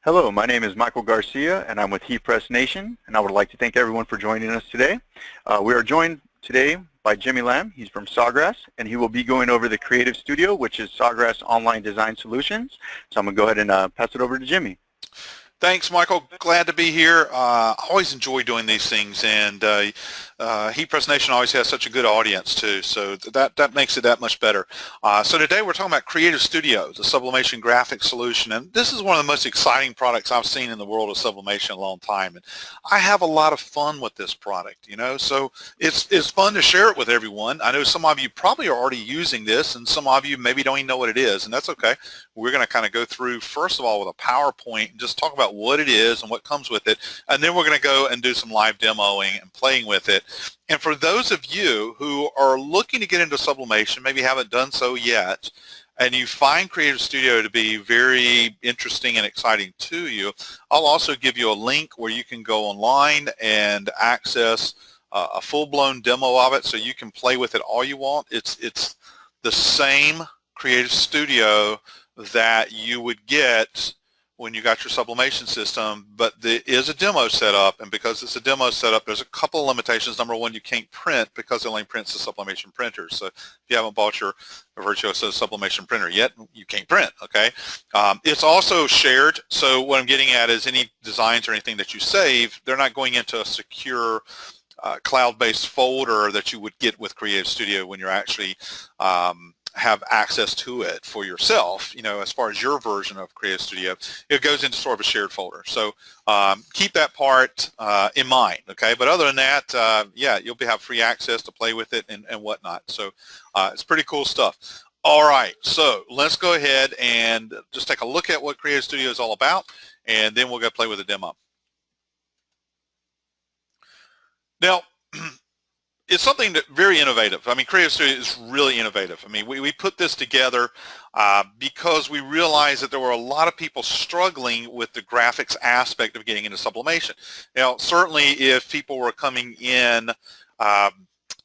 Hello, my name is Michael Garcia, and I'm with HeatPressNation, and I would like to thank everyone for joining us today. We are joined today by Jimmy Lamb. He's from Sawgrass, and he will be going over the CreativeStudio, which is Sawgrass Online Design Solutions. So I'm going to go ahead and pass it over to Jimmy. Thanks, Michael. Glad to be here. I always enjoy doing these things, and HeatPressNation always has such a good audience too, so that makes it that much better. So today we're talking about CreativeStudio, the sublimation graphics solution, and this is one of the most exciting products I've seen in the world of sublimation in a long time. And I have a lot of fun with this product, so it's fun to share it with everyone. I know some of you probably are already using this, and some of you maybe don't even know what it is, and that's okay. We're going to kind of go through, first of all, with a PowerPoint and just talk about what it is and what comes with it, and then we're going to go and do some live demoing and playing with it. And for those of you who are looking to get into sublimation, maybe haven't done so yet, and you find CreativeStudio to be very interesting and exciting to you, I'll also give you a link where you can go online and access a full-blown demo of it so you can play with it all you want. It's the same CreativeStudio that you would get when you got your sublimation system, but there is a demo set up, and because it's a demo setup, there's a couple of limitations. Number one, you can't print because it only prints the sublimation printer. So if you haven't bought your Virtuoso sublimation printer yet, you can't print, okay? It's also shared, so what I'm getting at is any designs or anything that you save, they're not going into a secure cloud-based folder that you would get with CreativeStudio when you're actually have access to it for yourself, as far as your version of CreativeStudio. It goes into sort of a shared folder. So keep that part in mind, okay? But other than that, yeah, you'll have free access to play with it and whatnot. So it's pretty cool stuff. All right, so let's go ahead and just take a look at what CreativeStudio is all about, and then we'll go play with the demo. Now, it's something that very innovative. I mean, CreativeStudio is really innovative. I mean, we put this together because we realized that there were a lot of people struggling with the graphics aspect of getting into sublimation. Now, certainly if people were coming in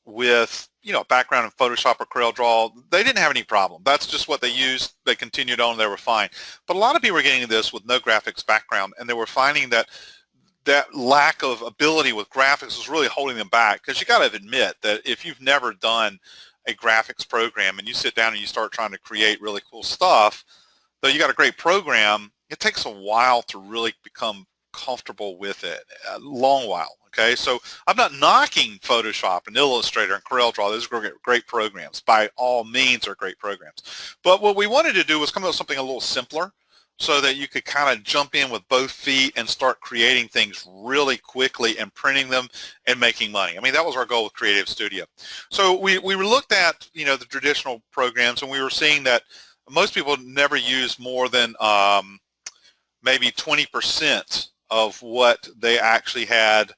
with background in Photoshop or Coreldraw, they didn't have any problem. That's just what they used. They continued on. They were fine. But a lot of people were getting this with no graphics background, and they were finding that lack of ability with graphics was really holding them back, because you got to admit that if you've never done a graphics program and you sit down and you start trying to create really cool stuff, though you got a great program, it takes a while to really become comfortable with it, a long while, okay? So I'm not knocking Photoshop and Illustrator and Coreldraw. Those are great programs. By all means, are great programs. But what we wanted to do was come up with something a little simpler, so that you could kind of jump in with both feet and start creating things really quickly and printing them and making money. I mean, that was our goal with CreativeStudio. So we looked at, the traditional programs, and we were seeing that most people never use more than maybe 20% of what they actually had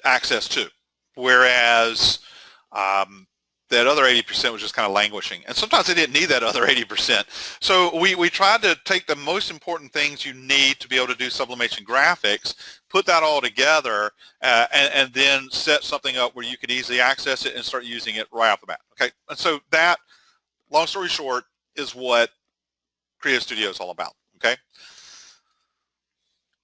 access to, whereas that other 80% was just kind of languishing. And sometimes they didn't need that other 80%. So we tried to take the most important things you need to be able to do sublimation graphics, put that all together, and then set something up where you could easily access it and start using it right off the bat. Okay, and so that, long story short, is what CreativeStudio is all about, okay?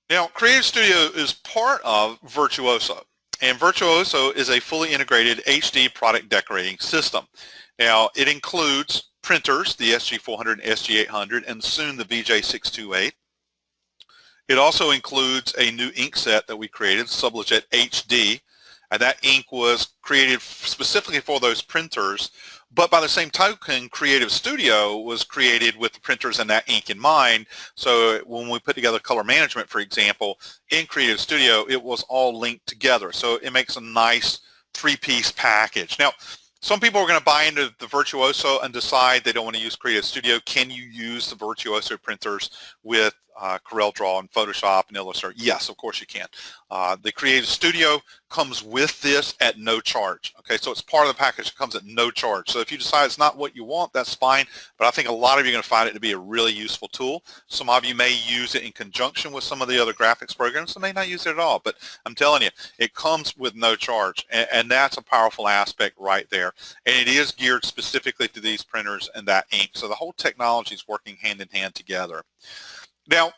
Now, CreativeStudio is part of Virtuoso. And Virtuoso is a fully integrated HD product decorating system. Now, it includes printers, the SG400 and SG800, and soon the VJ628. It also includes a new ink set that we created, Sublimate HD, and that ink was created specifically for those printers. But by the same token, CreativeStudio was created with the printers and that ink in mind. So when we put together color management, for example, in CreativeStudio, it was all linked together. So it makes a nice three-piece package. Now, some people are going to buy into the Virtuoso and decide they don't want to use CreativeStudio. Can you use the Virtuoso printers with Coreldraw and Photoshop and Illustrator? Yes, of course you can. The CreativeStudio comes with this at no charge. Okay, so it's part of the package. It comes at no charge. So if you decide it's not what you want, that's fine. But I think a lot of you are going to find it to be a really useful tool. Some of you may use it in conjunction with some of the other graphics programs. Some may not use it at all. But I'm telling you, it comes with no charge. And that's a powerful aspect right there. And it is geared specifically to these printers and that ink. So the whole technology is working hand in hand together. Now,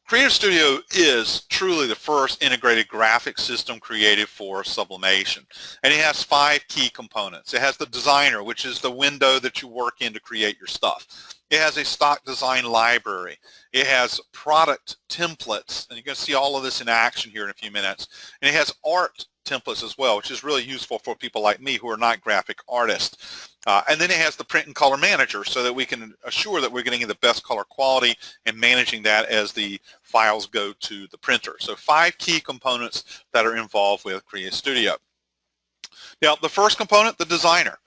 CreativeStudio is truly the first integrated graphic system created for sublimation, and it has 5 key components. It has the designer, which is the window that you work in to create your stuff. It has a stock design library. It has product templates, and you're going to see all of this in action here in a few minutes. And it has art templates as well, which is really useful for people like me who are not graphic artists. And then it has the print and color manager so that we can assure that we're getting the best color quality and managing that as the files go to the printer. So 5 key components that are involved with CreativeStudio. Now, the first component, the designer.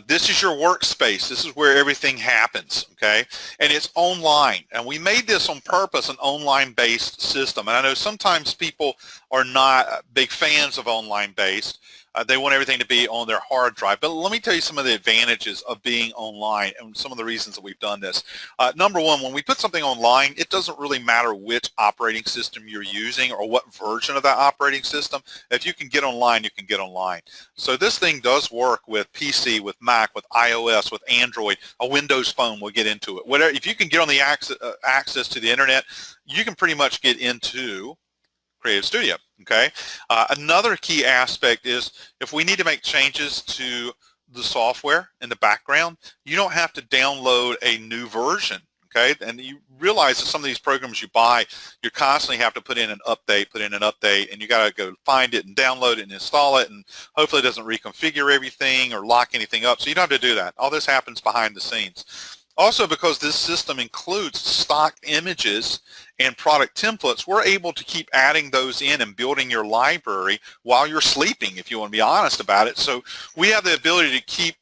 This is your workspace. This is where everything happens, okay? And it's online. And we made this on purpose, an online-based system. And I know sometimes people are not big fans of online-based. They want everything to be on their hard drive. But let me tell you some of the advantages of being online and some of the reasons that we've done this. Number one, when we put something online, it doesn't really matter which operating system you're using or what version of that operating system. If you can get online, you can get online. So this thing does work with PC, with Mac, with iOS, with Android, a Windows phone. We'll get into it. Whatever, if you can get on the access to the internet, you can pretty much get into CreativeStudio, okay? Another key aspect is if we need to make changes to the software in the background, you don't have to download a new version, okay? And you realize that some of these programs you buy, you constantly have to put in an update, and you got to go find it and download it and install it, and hopefully it doesn't reconfigure everything or lock anything up. So you don't have to do that. All this happens behind the scenes. Also, because this system includes stock images and product templates, we're able to keep adding those in and building your library while you're sleeping, if you want to be honest about it. So we have the ability to keep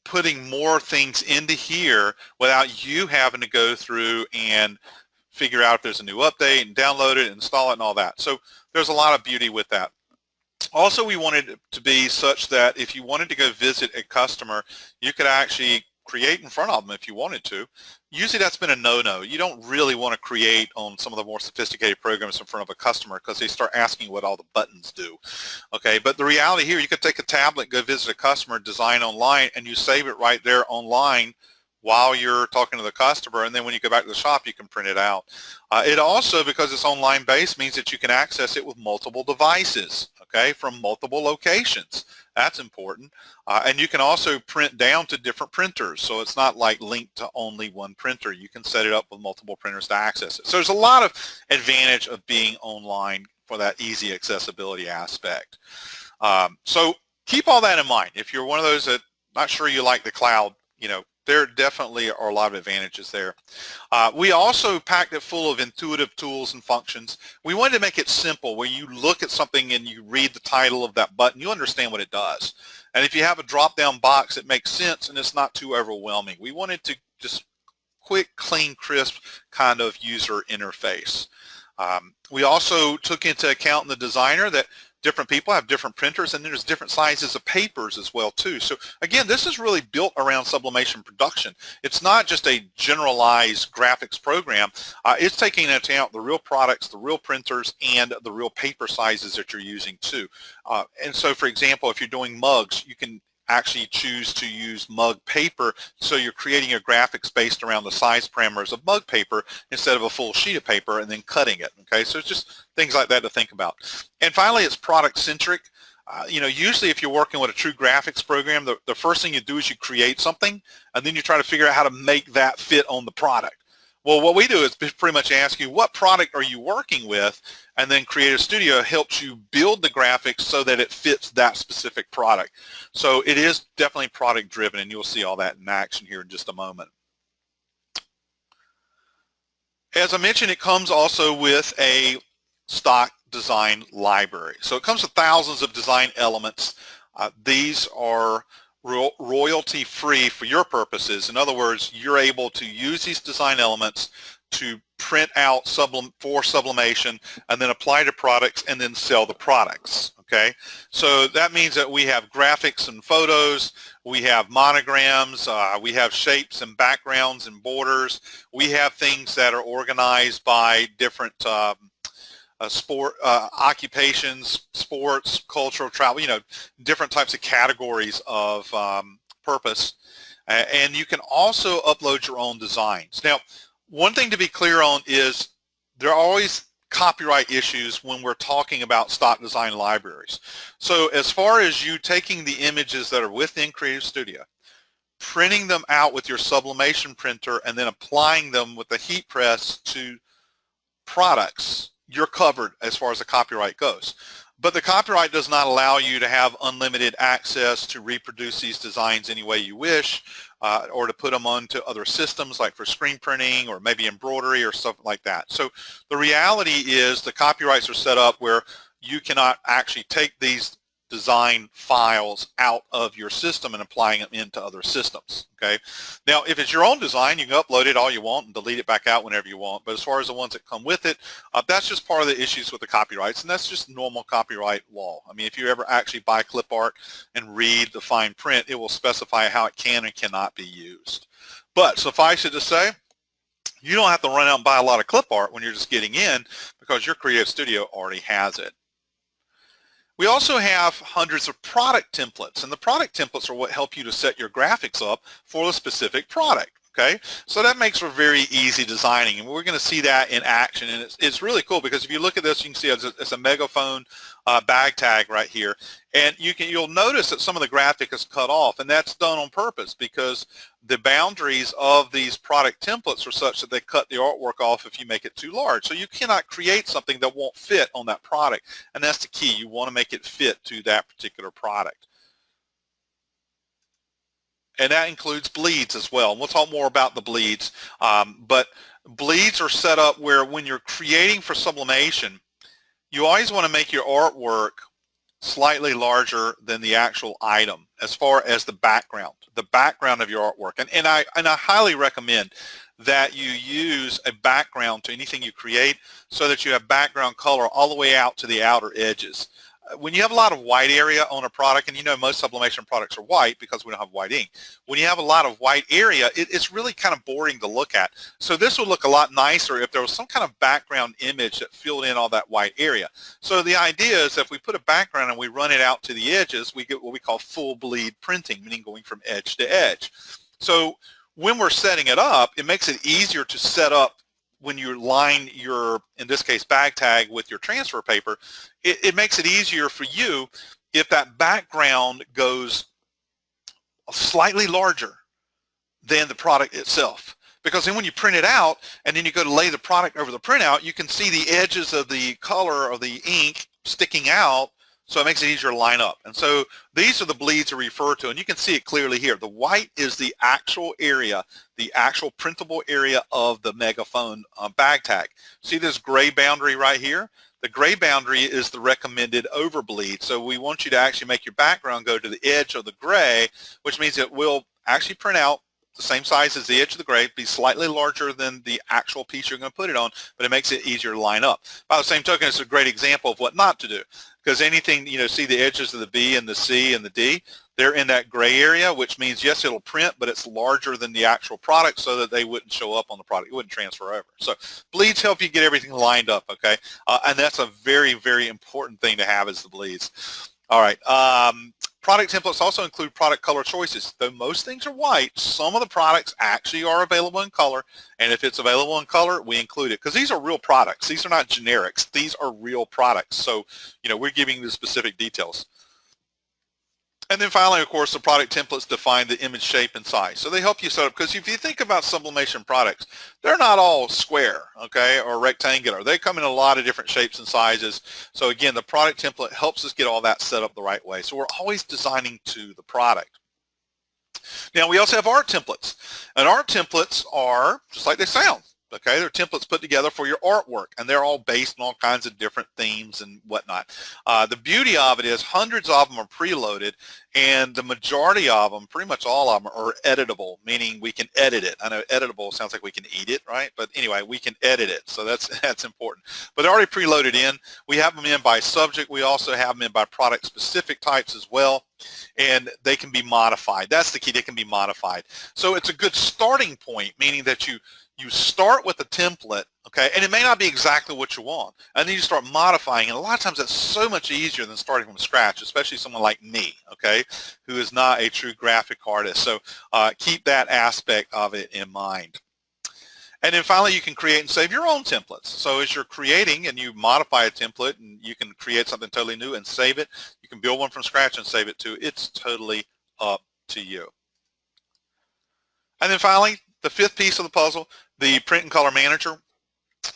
putting more things into here without you having to go through and figure out if there's a new update and download it, install it, and all that. So there's a lot of beauty with that. Also, we wanted it to be such that if you wanted to go visit a customer, you could actually create in front of them if you wanted to. Usually that's been a no-no. You don't really want to create on some of the more sophisticated programs in front of a customer because they start asking what all the buttons do. Okay, but the reality here, you could take a tablet, go visit a customer, design online, and you save it right there online while you're talking to the customer, and then when you go back to the shop, you can print it out. It also, because it's online based, means that you can access it with multiple devices, okay, from multiple locations. That's important. And you can also print down to different printers, so it's not like linked to only one printer. You can set it up with multiple printers to access it. So there's a lot of advantage of being online for that easy accessibility aspect. So keep all that in mind. If you're one of those that not sure you like the cloud, you know, there definitely are a lot of advantages there. We also packed it full of intuitive tools and functions. We wanted to make it simple where you look at something and you read the title of that button, you understand what it does. And if you have a drop-down box, it makes sense and it's not too overwhelming. We wanted to just quick, clean, crisp kind of user interface. We also took into account in the designer that different people have different printers, and there's different sizes of papers as well too. So again, this is really built around sublimation production. It's not just a generalized graphics program. It's taking into account the real products, the real printers, and the real paper sizes that you're using too. And so, for example, if you're doing mugs, you can actually choose to use mug paper, so you're creating your graphics based around the size parameters of mug paper instead of a full sheet of paper and then cutting it. Okay, so it's just things like that to think about. And finally, it's product centric. You know, usually if you're working with a true graphics program, the first thing you do is you create something and then you try to figure out how to make that fit on the product. Well, what we do is pretty much ask you, what product are you working with? And then CreativeStudio helps you build the graphics so that it fits that specific product. So it is definitely product driven, and you'll see all that in action here in just a moment. As I mentioned, it comes also with a stock design library. So it comes with thousands of design elements. These are royalty free for your purposes. In other words, you're able to use these design elements to print out for sublimation and then apply to products and then sell the products. Okay, so that means that we have graphics and photos, we have monograms, we have shapes and backgrounds and borders, we have things that are organized by different occupations, sports, cultural, travel, you know, different types of categories of purpose. And you can also upload your own designs. Now, one thing to be clear on is there are always copyright issues when we're talking about stock design libraries. So as far as you taking the images that are within CreativeStudio, printing them out with your sublimation printer, and then applying them with the heat press to products, you're covered as far as the copyright goes. But the copyright does not allow you to have unlimited access to reproduce these designs any way you wish, or to put them onto other systems like for screen printing or maybe embroidery or something like that. So the reality is the copyrights are set up where you cannot actually take these design files out of your system and applying them into other systems. Okay. Now, if it's your own design, you can upload it all you want and delete it back out whenever you want. But as far as the ones that come with it, that's just part of the issues with the copyrights, and that's just normal copyright law. I mean, if you ever actually buy clip art and read the fine print, it will specify how it can and cannot be used. But suffice it to say, you don't have to run out and buy a lot of clip art when you're just getting in, because your CreativeStudio already has it. We also have hundreds of product templates, and the product templates are what help you to set your graphics up for the specific product. Okay, so that makes for very easy designing, and we're going to see that in action, and it's really cool because if you look at this, you can see it's a megaphone bag tag right here, and you'll notice that some of the graphic is cut off, and that's done on purpose because the boundaries of these product templates are such that they cut the artwork off if you make it too large. So you cannot create something that won't fit on that product, and that's the key. You want to make it fit to that particular product. And that includes bleeds as well. And we'll talk more about the bleeds. But bleeds are set up where when you're creating for sublimation, you always want to make your artwork slightly larger than the actual item as far as the background of your artwork. And I highly recommend that you use a background to anything you create so that you have background color all the way out to the outer edges. When you have a lot of white area on a product, and you know most sublimation products are white because we don't have white ink. When you have a lot of white area, it's really kind of boring to look at. So this would look a lot nicer if there was some kind of background image that filled in all that white area. So the idea is if we put a background and we run it out to the edges, we get what we call full bleed printing, meaning going from edge to edge. So when we're setting it up, it makes it easier to set up when you line your, in this case, bag tag with your transfer paper. It makes it easier for you if that background goes slightly larger than the product itself. Because then when you print it out and then you go to lay the product over the printout, you can see the edges of the color of the ink sticking out, so it makes it easier to line up. And so these are the bleeds to refer to, and you can see it clearly here. The white is the actual area, the actual printable area of the megaphone bag tag. See this gray boundary right here? The gray boundary is the recommended overbleed. So we want you to actually make your background go to the edge of the gray, which means it will actually print out the same size as the edge of the gray, be slightly larger than the actual piece you're going to put it on, but it makes it easier to line up. By the same token, it's a great example of what not to do, because anything, you know, see the edges of the B and the C and the D, they're in that gray area, which means, yes, it'll print, but it's larger than the actual product so that they wouldn't show up on the product. It wouldn't transfer over. So bleeds help you get everything lined up, okay? And that's a very, very important thing to have is the bleeds. All right. Product templates also include product color choices. Though most things are white, some of the products actually are available in color, and if it's available in color, we include it because these are real products. These are not generics. These are real products. So, you know, we're giving the specific details. And then finally, of course, the product templates define the image shape and size. So they help you set up, because if you think about sublimation products, they're not all square, okay, or rectangular. They come in a lot of different shapes and sizes. So again, the product template helps us get all that set up the right way. So we're always designing to the product. Now, we also have art templates. And art templates are just like they sound. Okay, they're templates put together for your artwork, and they're all based on all kinds of different themes and whatnot. The beauty of it is hundreds of them are preloaded, and the majority of them, pretty much all of them, are editable, meaning we can edit it. I know editable sounds like we can eat it, right? But anyway, we can edit it, so that's important. But they're already preloaded in. We have them in by subject. We also have them in by product-specific types as well, and they can be modified. That's the key. They can be modified. So it's a good starting point, meaning that you start with a template, okay, and it may not be exactly what you want, and then you start modifying, and a lot of times that's so much easier than starting from scratch, especially someone like me, okay, who is not a true graphic artist. So keep that aspect of it in mind. And then finally, you can create and save your own templates. So as you're creating and you modify a template and you can create something totally new and save it, you can build one from scratch and save it too. It's totally up to you. And then finally, the fifth piece of the puzzle, the Print and Color Manager.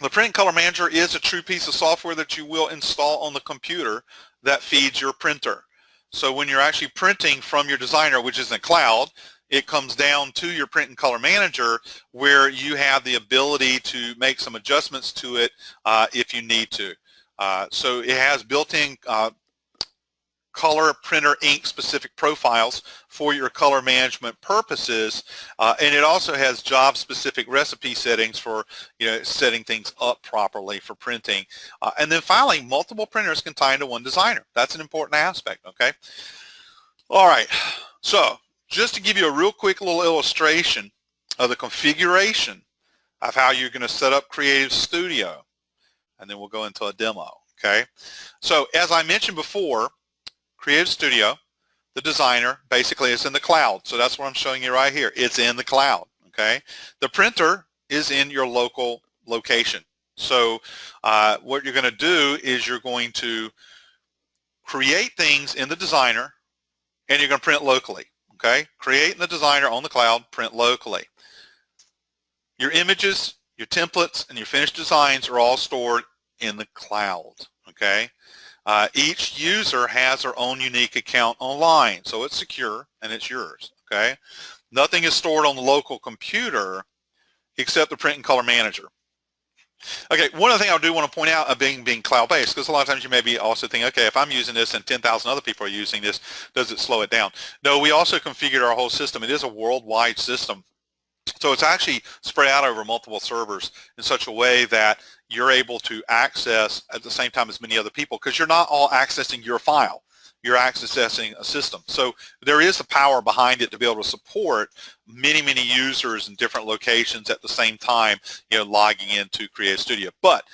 The Print and Color Manager is a true piece of software that you will install on the computer that feeds your printer. So when you're actually printing from your designer, which is in the cloud, it comes down to your Print and Color Manager where you have the ability to make some adjustments to it if you need to. So it has built-in color printer ink specific profiles for your color management purposes, and it also has job specific recipe settings for setting things up properly for printing. And then finally, multiple printers can tie into one designer. That's an important aspect. Okay, all right, so just to give you a real quick little illustration of the configuration of how you're going to set up CreativeStudio, and then we'll go into a demo. Okay, so as I mentioned before, CreativeStudio, the designer, basically is in the cloud. So that's what I'm showing you right here. It's in the cloud. Okay, the printer is in your local location. So what you're going to do is you're going to create things in the designer and you're going to print locally. Okay, create in the designer on the cloud, print locally. Your images, your templates, and your finished designs are all stored in the cloud. Okay. Each user has their own unique account online, so it's secure and it's yours. Okay, nothing is stored on the local computer except the Print and Color Manager. Okay, one other thing I do want to point out of being cloud-based, because a lot of times you may be also thinking, okay, if I'm using this and 10,000 other people are using this, does it slow it down? No, we also configured our whole system. It is a worldwide system. So it's actually spread out over multiple servers in such a way that you're able to access at the same time as many other people, because you're not all accessing your file. You're accessing a system. So there is the power behind it to be able to support many, many users in different locations at the same time, logging into CreativeStudio. But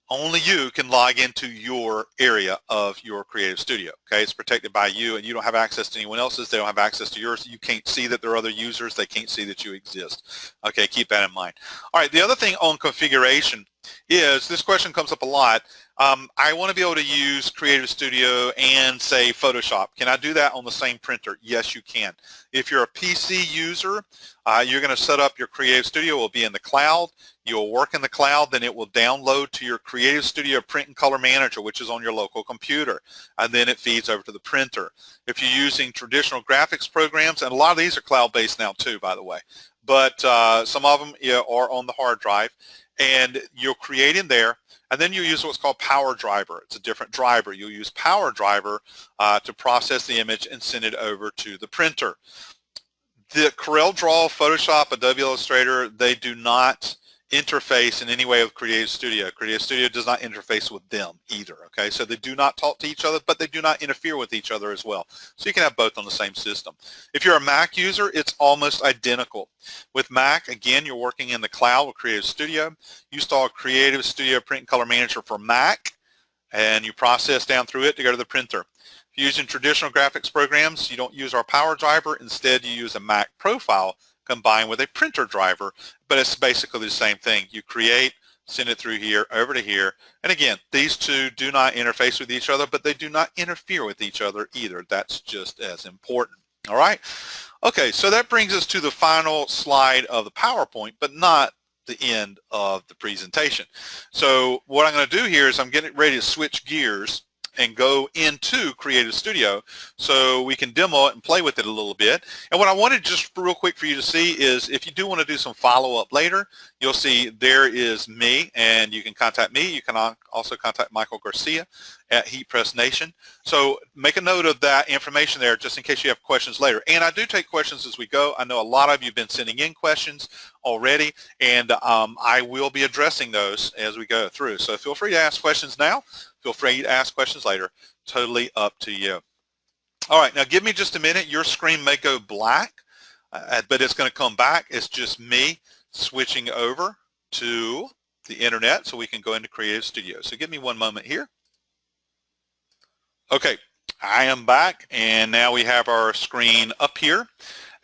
only you can log into your area of your CreativeStudio. Okay, it's protected by you, and you don't have access to anyone else's. They don't have access to yours. You can't see that there are other users. They can't see that you exist. Okay, keep that in mind. All right, the other thing on configuration is, this question comes up a lot. I want to be able to use CreativeStudio and, say, Photoshop. Can I do that on the same printer? Yes, you can. If you're a PC user, you're going to set up your CreativeStudio. It will be in the cloud. You'll work in the cloud, then it will download to your CreativeStudio Print and Color Manager, which is on your local computer, and then it feeds over to the printer. If you're using traditional graphics programs, and a lot of these are cloud-based now too, by the way, but some of them are on the hard drive, and you'll create in there, and then you use what's called Power Driver. It's a different driver. You'll use Power Driver to process the image and send it over to the printer. The Coreldraw, Photoshop, Adobe Illustrator, they do not interface in any way with CreativeStudio. CreativeStudio does not interface with them either. Okay, so they do not talk to each other, but they do not interfere with each other as well. So you can have both on the same system. If you're a Mac user, it's almost identical. With Mac, again, you're working in the cloud with CreativeStudio. You install CreativeStudio Print and Color Manager for Mac, and you process down through it to go to the printer. If you're using traditional graphics programs, you don't use our Power Driver. Instead, you use a Mac profile combined with a printer driver, but it's basically the same thing. You create, send it through here, over to here, and again, these two do not interface with each other, but they do not interfere with each other either. That's just as important. All right? Okay, so that brings us to the final slide of the PowerPoint, but not the end of the presentation. So what I'm going to do here is I'm getting ready to switch gears and go into CreativeStudio so we can demo it and play with it a little bit. And what I wanted just real quick for you to see is, if you do want to do some follow-up later, you'll see there is me, and you can contact me. You can also contact Michael Garcia at HeatPressNation. So make a note of that information there just in case you have questions later. And I do take questions as we go. I know a lot of you have been sending in questions already, and I will be addressing those as we go through. So feel free to ask questions now. Feel free to ask questions later. Totally up to you. All right, now give me just a minute. Your screen may go black, but it's going to come back. It's just me switching over to the internet so we can go into CreativeStudio. So give me one moment here. Okay, I am back, and now we have our screen up here.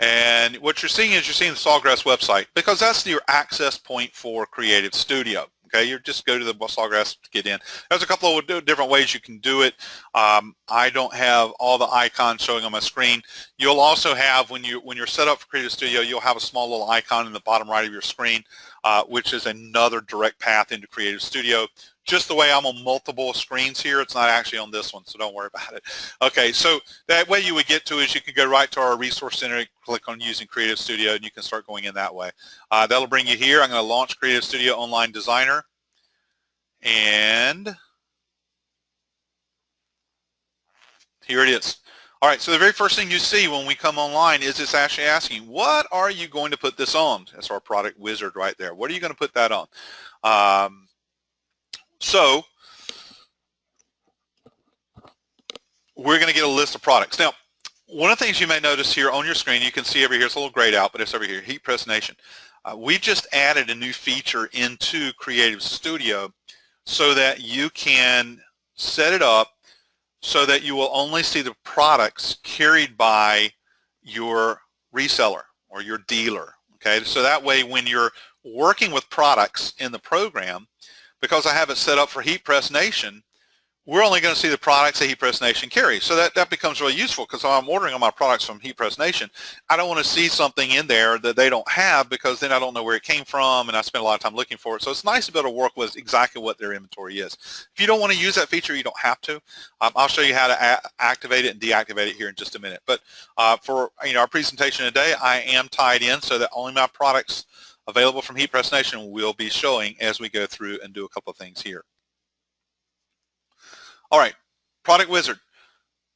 And what you're seeing is you're seeing the Sawgrass website because that's your access point for CreativeStudio. Okay, you just go to the Sawgrass to get in. There's a couple of different ways you can do it. I don't have all the icons showing on my screen. You'll also have, when you're set up for CreativeStudio, you'll have a small little icon in the bottom right of your screen, which is another direct path into CreativeStudio. Just the way I'm on multiple screens here, it's not actually on this one, so don't worry about it. Okay, so that way you would get to is you can go right to our Resource Center, click on using CreativeStudio, and you can start going in that way. That'll bring you here. I'm going to launch CreativeStudio Online Designer, and here it is. All right, so the very first thing you see when we come online is it's actually asking, what are you going to put this on? That's our product wizard right there. What are you going to put that on? So we're going to get a list of products. Now, one of the things you may notice here on your screen, you can see over here, it's a little grayed out, but it's over here, HeatPressNation. We just added a new feature into CreativeStudio so that you can set it up so that you will only see the products carried by your reseller or your dealer. Okay, so that way when you're working with products in the program, because I have it set up for HeatPressNation, we're only going to see the products that HeatPressNation carries. So that becomes really useful because I'm ordering all my products from HeatPressNation. I don't want to see something in there that they don't have because then I don't know where it came from and I spend a lot of time looking for it. So it's nice to be able to work with exactly what their inventory is. If you don't want to use that feature, you don't have to. I'll show you how to activate it and deactivate it here in just a minute. But for our presentation today, I am tied in so that only my products available from HeatPressNation will be showing as we go through and do a couple of things here. All right, product wizard.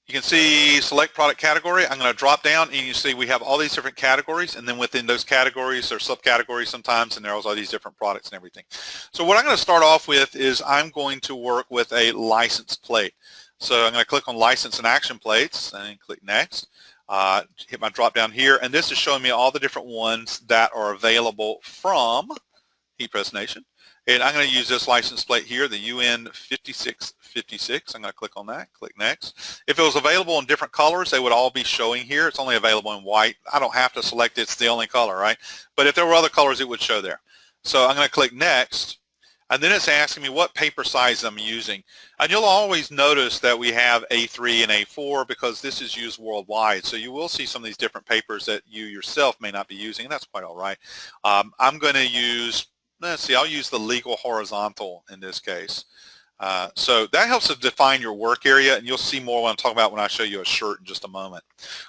You can see select product category. I'm going to drop down and you see we have all these different categories, and then within those categories there's subcategories sometimes, and there's all these different products and everything. So what I'm going to start off with is I'm going to work with a license plate. So I'm going to click on license and action plates and click next. Hit my drop down here, and this is showing me all the different ones that are available from HeatPressNation. And I'm going to use this license plate here, the UN5656. I'm going to click on that, click next. If it was available in different colors, they would all be showing here. It's only available in white. I don't have to select it. It's the only color, right? But if there were other colors, it would show there. So I'm going to click next. And then it's asking me what paper size I'm using. And you'll always notice that we have A3 and A4 because this is used worldwide. So you will see some of these different papers that you yourself may not be using, and that's quite all right. I'm going to use, let's see, I'll use the legal horizontal in this case. So that helps to define your work area, and you'll see more what I'm talking about when I show you a shirt in just a moment.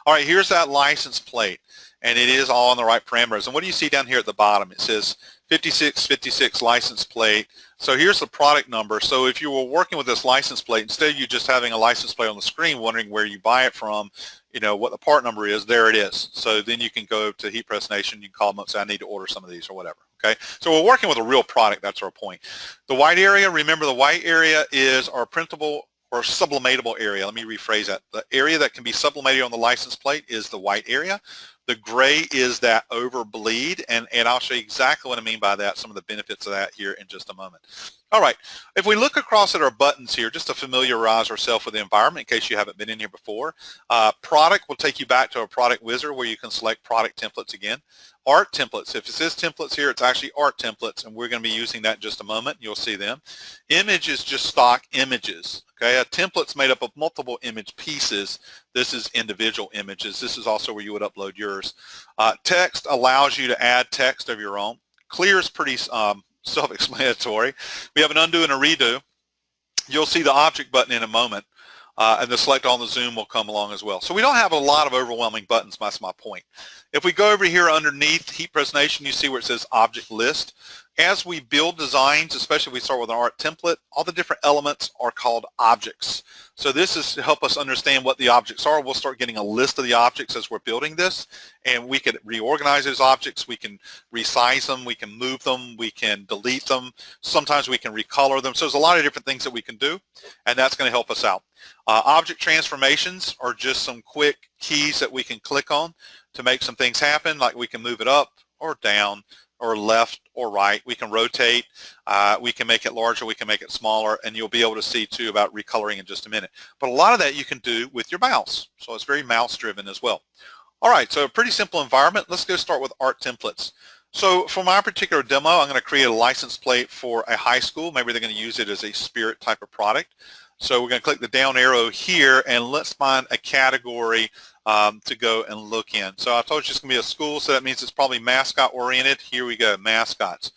All right, here's that license plate, and it is all on the right parameters. And what do you see down here at the bottom? It says 5656 license plate. So here's the product number. So if you were working with this license plate, instead of you just having a license plate on the screen wondering where you buy it from, what the part number is, there it is. So then you can go to HeatPressNation, you can call them up and say, I need to order some of these or whatever. Okay, so we're working with a real product. That's our point. The white area, remember the white area is our printable or sublimatable area. Let me rephrase that. The area that can be sublimated on the license plate is the white area. The gray is that over bleed, and I'll show you exactly what I mean by that, some of the benefits of that here in just a moment. All right, if we look across at our buttons here, just to familiarize ourselves with the environment in case you haven't been in here before, product will take you back to a product wizard where you can select product templates again. Art templates, if it says templates here, it's actually art templates, and we're going to be using that in just a moment. You'll see them. Image is just stock images. Okay, a template's made up of multiple image pieces. This is individual images. This is also where you would upload yours. Text allows you to add text of your own. Clear is pretty self-explanatory. We have an undo and a redo. You'll see the object button in a moment, and the select all and the zoom will come along as well. So we don't have a lot of overwhelming buttons. That's my point. If we go over here underneath HeatPressNation, you see where it says object list. As we build designs, especially if we start with an art template, all the different elements are called objects. So this is to help us understand what the objects are. We'll start getting a list of the objects as we're building this, and we can reorganize those objects. We can resize them. We can move them. We can delete them. Sometimes we can recolor them. So there's a lot of different things that we can do, and that's going to help us out. Object transformations are just some quick keys that we can click on to make some things happen, like we can move it up or down or left or right. We can rotate, we can make it larger, we can make it smaller, and you'll be able to see too about recoloring in just a minute. But a lot of that you can do with your mouse, so it's very mouse driven as well. All right, so a pretty simple environment. Let's go start with art templates. So for my particular demo, I'm going to create a license plate for a high school. Maybe they're going to use it as a spirit type of product. So we're going to click the down arrow here, and let's find a category to go and look in. So I told you it's going to be a school, so that means it's probably mascot oriented. Here we go, mascots.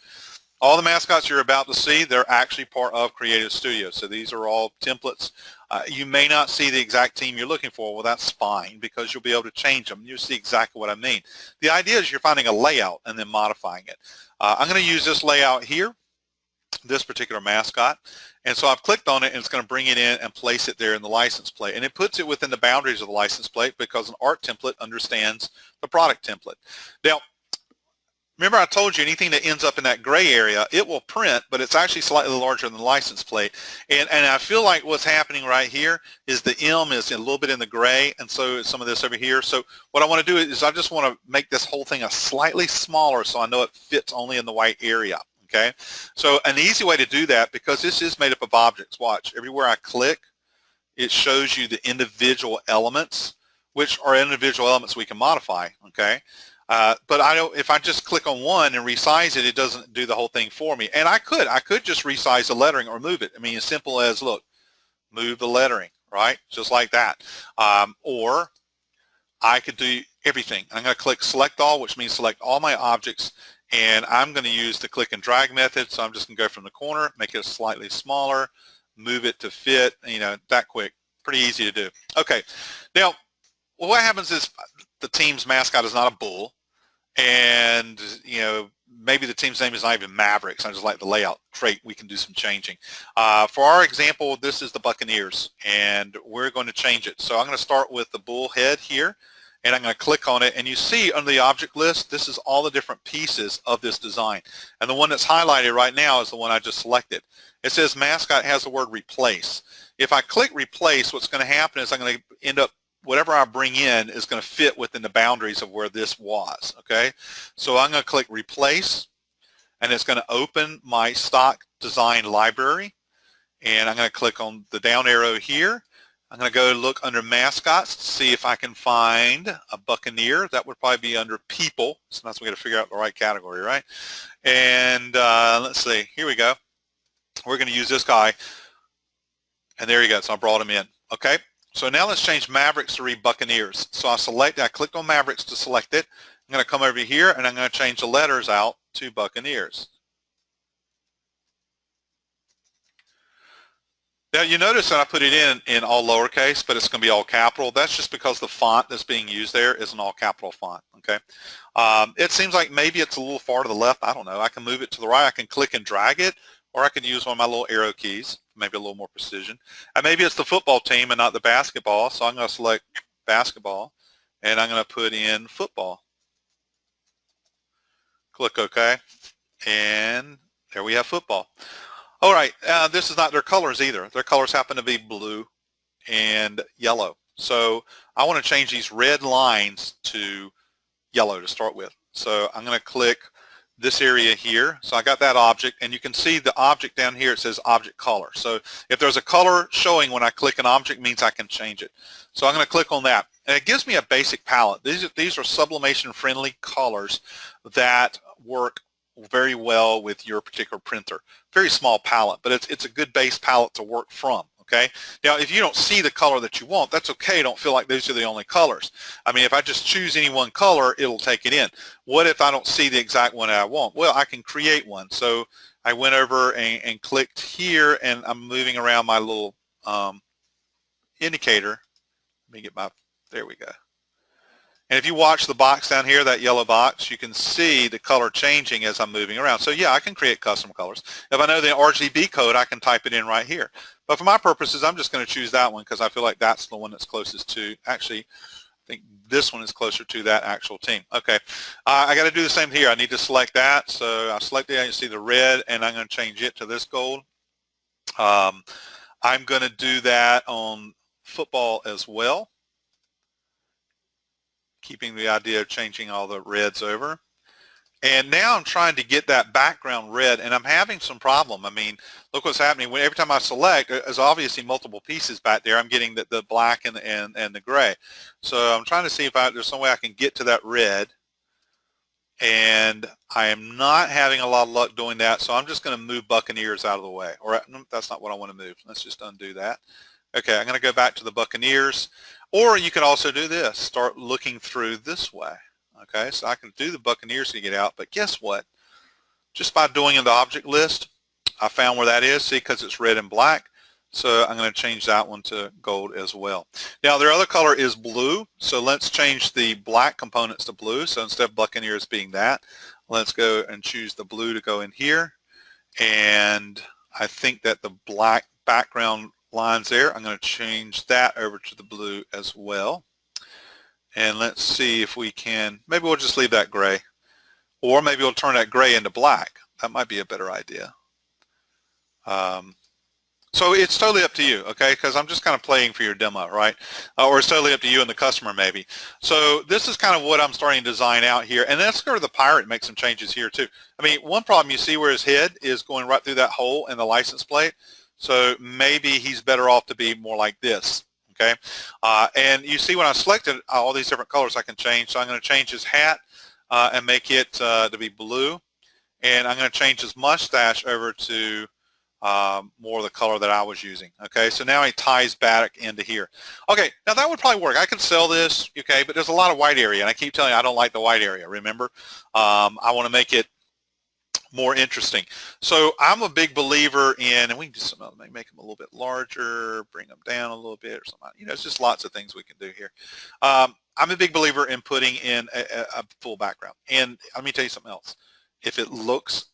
All the mascots you're about to see, they're actually part of CreativeStudio. So these are all templates. You may not see the exact team you're looking for. Well, that's fine because you'll be able to change them. You'll see exactly what I mean. The idea is you're finding a layout and then modifying it. I'm going to use this layout here, this particular mascot. And so I've clicked on it, and it's going to bring it in and place it there in the license plate. And it puts it within the boundaries of the license plate because an art template understands the product template. Now, remember I told you anything that ends up in that gray area, it will print, but it's actually slightly larger than the license plate. And I feel like what's happening right here is the M is a little bit in the gray, and so is some of this over here. So what I want to do is I just want to make this whole thing a slightly smaller so I know it fits only in the white area. Okay, so an easy way to do that, because this is made up of objects, watch, everywhere I click, it shows you the individual elements, which are individual elements we can modify, okay? But if I just click on one and resize it, it doesn't do the whole thing for me. And I could just resize the lettering or move it. I mean, as simple as, look, move the lettering, right? Just like that. Or I could do everything. I'm going to click select all, which means select all my objects, and I'm going to use the click and drag method. So I'm just going to go from the corner, make it slightly smaller, move it to fit, that quick. Pretty easy to do. Okay, now what happens is the team's mascot is not a bull, and maybe the team's name is not even Mavericks. I just like the layout. Great, we can do some changing. For our example, this is the Buccaneers, and we're going to change it. So I'm going to start with the bull head here, and I'm going to click on it, and you see under the object list, this is all the different pieces of this design. And the one that's highlighted right now is the one I just selected. It says mascot has the word replace. If I click replace, what's going to happen is I'm going to end up, whatever I bring in is going to fit within the boundaries of where this was, okay? So I'm going to click replace, and it's going to open my stock design library, and I'm going to click on the down arrow here. I'm going to go look under mascots to see if I can find a Buccaneer. That would probably be under people. Sometimes we got to figure out the right category, right? And let's see. Here we go. We're going to use this guy. And there you go. So I brought him in. Okay. So now let's change Mavericks to read Buccaneers. So I clicked on Mavericks to select it. I'm going to come over here, and I'm going to change the letters out to Buccaneers. Now you notice that I put it in all lowercase, but it's going to be all capital. That's just because the font that's being used there is an all capital font, okay? It seems like maybe it's a little far to the left. I don't know. I can move it to the right. I can click and drag it, or I can use one of my little arrow keys, maybe a little more precision. And maybe it's the football team and not the basketball, so I'm going to select basketball, and I'm going to put in football. Click OK, and there we have football. All right, this is not their colors either. Their colors happen to be blue and yellow. So I want to change these red lines to yellow to start with. So I'm going to click this area here. So I got that object, and you can see the object down here. It says object color. So if there's a color showing when I click an object, it means I can change it. So I'm going to click on that, and it gives me a basic palette. These are sublimation friendly colors that work very well with your particular printer. Very small palette, but it's a good base palette to work from, okay? Now, if you don't see the color that you want, that's okay. Don't feel like those are the only colors. I mean, if I just choose any one color, it'll take it in. What if I don't see the exact one I want? Well, I can create one. So I went over and clicked here, and I'm moving around my little indicator. Let me get there we go. And if you watch the box down here, that yellow box, you can see the color changing as I'm moving around. So yeah, I can create custom colors. If I know the RGB code, I can type it in right here. But for my purposes, I'm just going to choose that one because I feel like that's the one that's closest to, actually, I think this one is closer to that actual team. Okay, I got to do the same here. I need to select that. So I select it, you see the red, and I'm going to change it to this gold. I'm going to do that on football as well, keeping the idea of changing all the reds over. And now I'm trying to get that background red, and I'm having some problem. I mean, look what's happening. Every time I select, there's obviously multiple pieces back there. I'm getting the black and the gray. So I'm trying to see if there's some way I can get to that red. And I am not having a lot of luck doing that, so I'm just going to move Buccaneers out of the way. Or no, that's not what I want to move. Let's just undo that. Okay, I'm going to go back to the Buccaneers. Or you could also do this. Start looking through this way. Okay, so I can do the Buccaneers to get out, but guess what? Just by doing in the object list, I found where that is, see, because it's red and black. So I'm going to change that one to gold as well. Now, their other color is blue, so let's change the black components to blue. So instead of Buccaneers being that, let's go and choose the blue to go in here. And I think that the black background lines there, I'm going to change that over to the blue as well. And let's see if we can, maybe we'll just leave that gray. Or maybe we'll turn that gray into black. That might be a better idea. So it's totally up to you, okay? Because I'm just kind of playing for your demo, right? Or it's totally up to you and the customer maybe. So this is kind of what I'm starting to design out here. And let's go to the pirate and make some changes here too. I mean, one problem you see where his head is going right through that hole in the license plate. So maybe he's better off to be more like this. Okay, and you see when I selected all these different colors I can change. So I'm going to change his hat and make it to be blue. And I'm going to change his mustache over to more of the color that I was using. Okay, so now he ties back into here. Okay, now that would probably work. I could sell this, okay, but there's a lot of white area. And I keep telling you I don't like the white area, remember? I want to make it more interesting. So I'm a big believer in, and we can do something else, make them a little bit larger, bring them down a little bit or something. You know, it's just lots of things we can do here. I'm a big believer in putting in a full background. And let me tell you something else. If it looks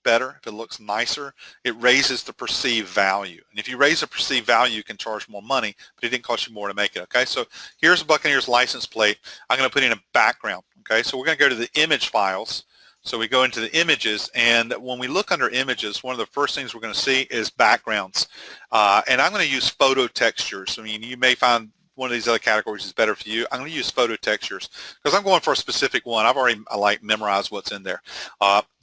better, if it looks nicer, it raises the perceived value. And if you raise the perceived value, you can charge more money, but it didn't cost you more to make it. Okay, so here's a Buccaneers license plate. I'm going to put in a background. Okay, so we're going to go to the image files. So we go into the images, and when we look under images, one of the first things we're going to see is backgrounds. And I'm going to use photo textures. I mean, you may find one of these other categories is better for you. I'm going to use photo textures because I'm going for a specific one. I've already memorized what's in there.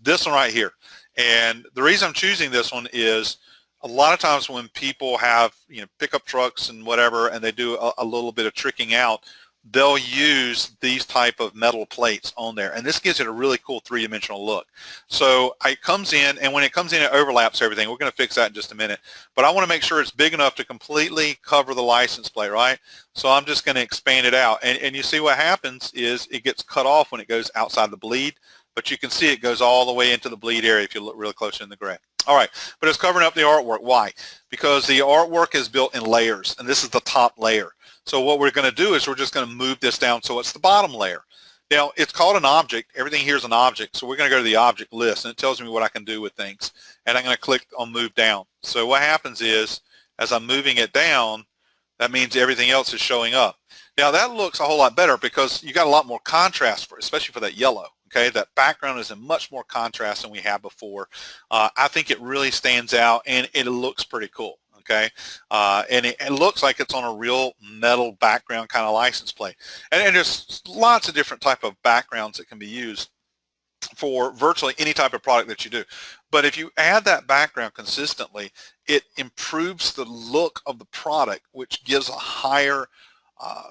This one right here. And the reason I'm choosing this one is a lot of times when people have, you know, pickup trucks and whatever, and they do a little bit of tricking out, they'll use these type of metal plates on there, and this gives it a really cool three-dimensional look. So it comes in, and when it comes in, it overlaps everything. We're going to fix that in just a minute, but I want to make sure it's big enough to completely cover the license plate, right? So I'm just going to expand it out, and you see what happens is it gets cut off when it goes outside the bleed, but you can see it goes all the way into the bleed area if you look really close in the gray. All right, but it's covering up the artwork. Why? Because the artwork is built in layers, and this is the top layer. So what we're going to do is we're just going to move this down so it's the bottom layer. Now, it's called an object. Everything here is an object, so we're going to go to the object list, and it tells me what I can do with things. And I'm going to click on Move Down. So what happens is, as I'm moving it down, that means everything else is showing up. Now, that looks a whole lot better because you got a lot more contrast, especially for that yellow. Okay, that background is in much more contrast than we had before. I think it really stands out, and it looks pretty cool. Okay, and it looks like it's on a real metal background kind of license plate. And there's lots of different type of backgrounds that can be used for virtually any type of product that you do. But if you add that background consistently, it improves the look of the product, which gives a higher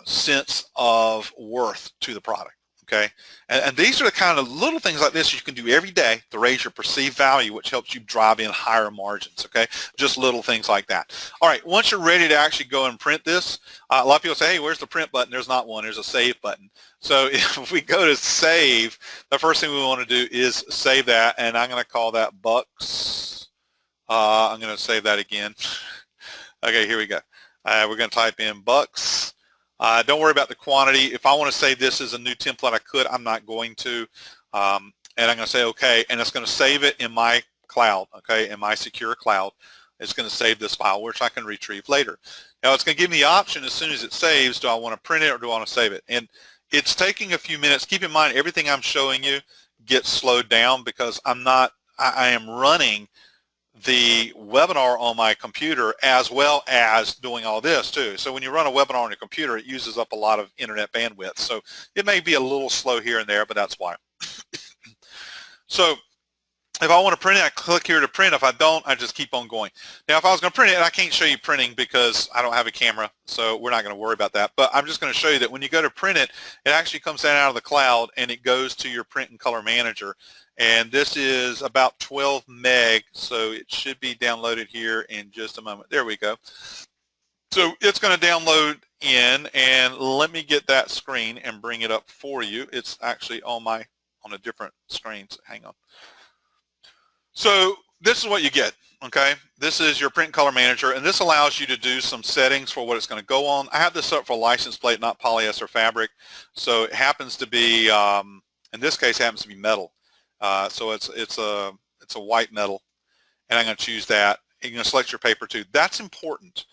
sense of worth to the product. Okay, and these are the kind of little things like this you can do every day to raise your perceived value, which helps you drive in higher margins. Okay, just little things like that. All right, once you're ready to actually go and print this, a lot of people say, hey, where's the print button? There's not one. There's a save button. So if we go to save, the first thing we want to do is save that, and I'm going to call that bucks. I'm going to save that again. Okay, here we go. We're going to type in bucks. Don't worry about the quantity. If I want to save this as a new template, I could. I'm not going to. And I'm going to say OK, and it's going to save it in my cloud, okay, in my secure cloud. It's going to save this file, which I can retrieve later. Now, it's going to give me the option as soon as it saves, do I want to print it or do I want to save it? And it's taking a few minutes. Keep in mind, everything I'm showing you gets slowed down because I am running the webinar on my computer as well as doing all this too. So when you run a webinar on your computer, it uses up a lot of internet bandwidth. So it may be a little slow here and there, but that's why. So if I want to print it, I click here to print. If I don't, I just keep on going. Now, if I was going to print it, I can't show you printing because I don't have a camera, so we're not going to worry about that. But I'm just going to show you that when you go to print it, it actually comes down out of the cloud and it goes to your print and color manager. And this is about 12 meg, so it should be downloaded here in just a moment. There we go. So it's going to download in, and let me get that screen and bring it up for you. It's actually on a different screen. So hang on. So this is what you get, okay? This is your print and color manager, and this allows you to do some settings for what it's going to go on. I have this up for license plate, not polyester fabric. So it happens to be, in this case, it happens to be metal. So it's a white metal, and I'm going to choose that. You're going to select your paper too. That's important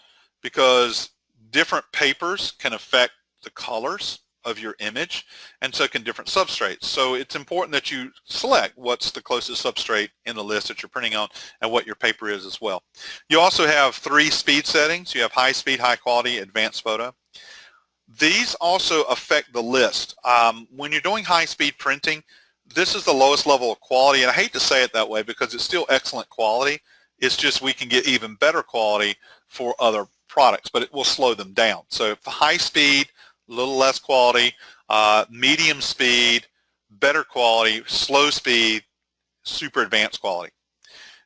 because different papers can affect the colors of your image, and so can different substrates. So it's important that you select what's the closest substrate in the list that you're printing on and what your paper is as well. You also have 3 speed settings. You have high speed, high quality, advanced photo. These also affect the list. When you're doing high speed printing, this is the lowest level of quality, and I hate to say it that way because it's still excellent quality. It's just we can get even better quality for other products, but it will slow them down. So for high speed, a little less quality, medium speed, better quality, slow speed, super advanced quality.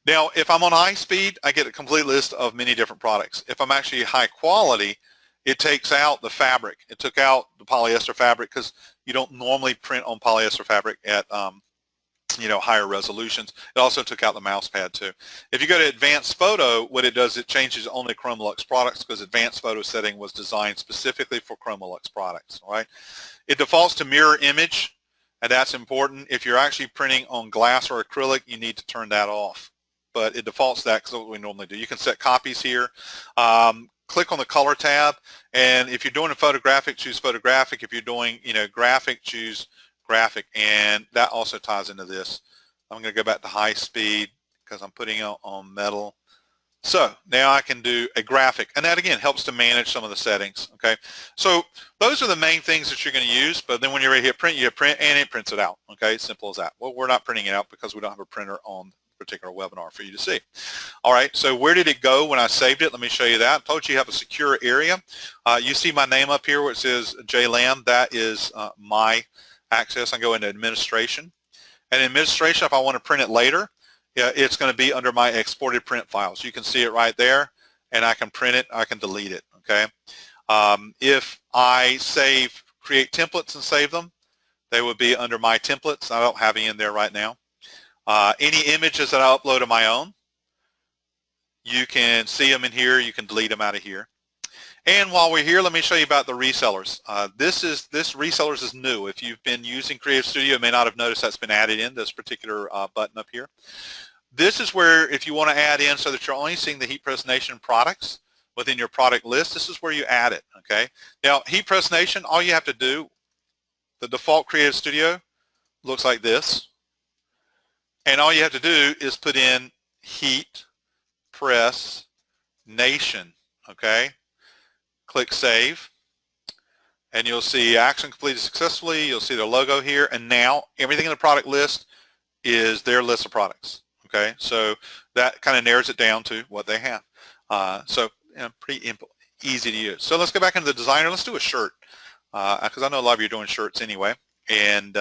Now, if I'm on high speed, I get a complete list of many different products. If I'm actually high quality, it takes out the fabric. It took out the polyester fabric because you don't normally print on polyester fabric at higher resolutions. It also took out the mouse pad too. If you go to advanced photo, what it does, it changes only Chromolux products because advanced photo setting was designed specifically for Chromolux products, all right? It defaults to mirror image, and that's important. If you're actually printing on glass or acrylic, you need to turn that off. But it defaults to that because that's what we normally do. You can set copies here. Click on the color tab, and if you're doing a photographic, choose photographic. If you're doing graphic, choose graphic, and that also ties into this. I'm going to go back to high speed because I'm putting it on metal. So now I can do a graphic, and that again helps to manage some of the settings. Okay, so those are the main things that you're going to use, but then when you're ready to hit print, you hit print and it prints it out. Okay, simple as that. Well, we're not printing it out because we don't have a printer on the particular webinar for you to see. All right, so where did it go when I saved it? Let me show you that. I told you have a secure area. You see my name up here where it says J Lamb. That is my access. I go into administration, and administration, if I want to print it later, it's going to be under my exported print files. You can see it right there, and I can print it, I can delete it, okay? If I create templates and save them, they would be under my templates. I don't have any in there right now. Any images that I upload of my own, you can see them in here, you can delete them out of here. And while we're here, let me show you about the resellers. This resellers is new. If you've been using CreativeStudio, you may not have noticed that's been added in, this particular button up here. This is where, if you want to add in so that you're only seeing the HeatPressNation products within your product list, this is where you add it, okay? Now, HeatPressNation, all you have to do, the default CreativeStudio looks like this. And all you have to do is put in HeatPressNation, okay? Click Save, and you'll see action completed successfully. You'll see their logo here, and now everything in the product list is their list of products. Okay, so that kind of narrows it down to what they have. Pretty easy to use. So let's go back into the designer. Let's do a shirt because I know a lot of you are doing shirts anyway. And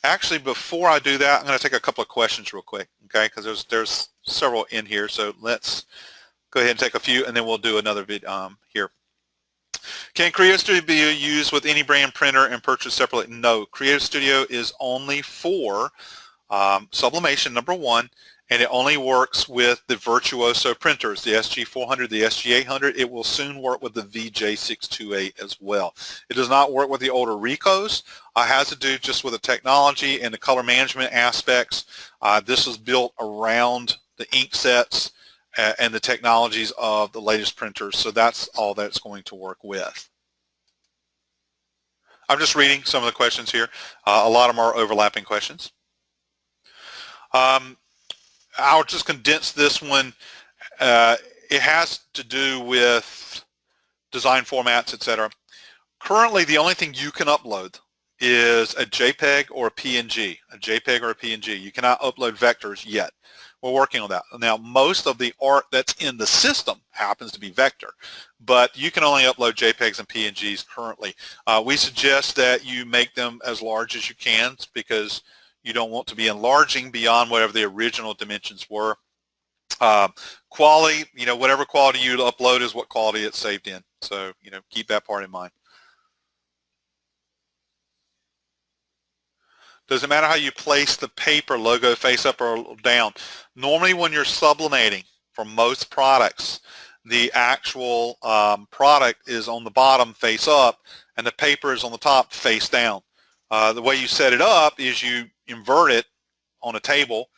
actually, before I do that, I'm going to take a couple of questions real quick. Okay, because there's several in here. So let's go ahead and take a few, and then we'll do another video here. Can CreativeStudio be used with any brand printer and purchased separately? No. CreativeStudio is only for Sublimation, number 1, and it only works with the Virtuoso printers, the SG400, the SG800. It will soon work with the VJ628 as well. It does not work with the older Ricos. It has to do just with the technology and the color management aspects. This was built around the ink sets and the technologies of the latest printers, so that's all that it's going to work with. I'm just reading some of the questions here. A lot of them are overlapping questions. I'll just condense this one. It has to do with design formats, etc. Currently, the only thing you can upload is a JPEG or a PNG, a JPEG or a PNG. You cannot upload vectors yet. We're working on that. Now, most of the art that's in the system happens to be vector, but you can only upload JPEGs and PNGs currently. We suggest that you make them as large as you can because you don't want to be enlarging beyond whatever the original dimensions were. Quality, whatever quality you upload is what quality it's saved in. So, keep that part in mind. Doesn't matter how you place the paper logo face up or down. Normally when you're sublimating for most products, the actual product is on the bottom face up and the paper is on the top face down. The way you set it up is you invert it on a table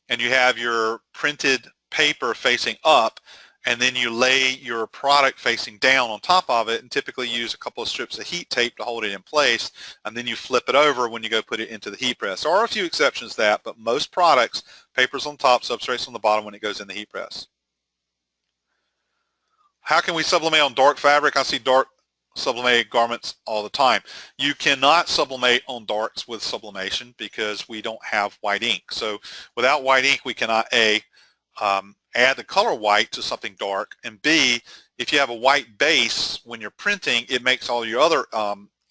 and you have your printed paper facing up, and then you lay your product facing down on top of it and typically use a couple of strips of heat tape to hold it in place, and then you flip it over when you go put it into the heat press. There are a few exceptions to that, but most products, paper's on top, substrate's on the bottom when it goes in the heat press. How can we sublimate on dark fabric? I see dark sublimated garments all the time. You cannot sublimate on darks with sublimation because we don't have white ink. So without white ink, we cannot add the color white to something dark, and B, if you have a white base when you're printing, it makes all your other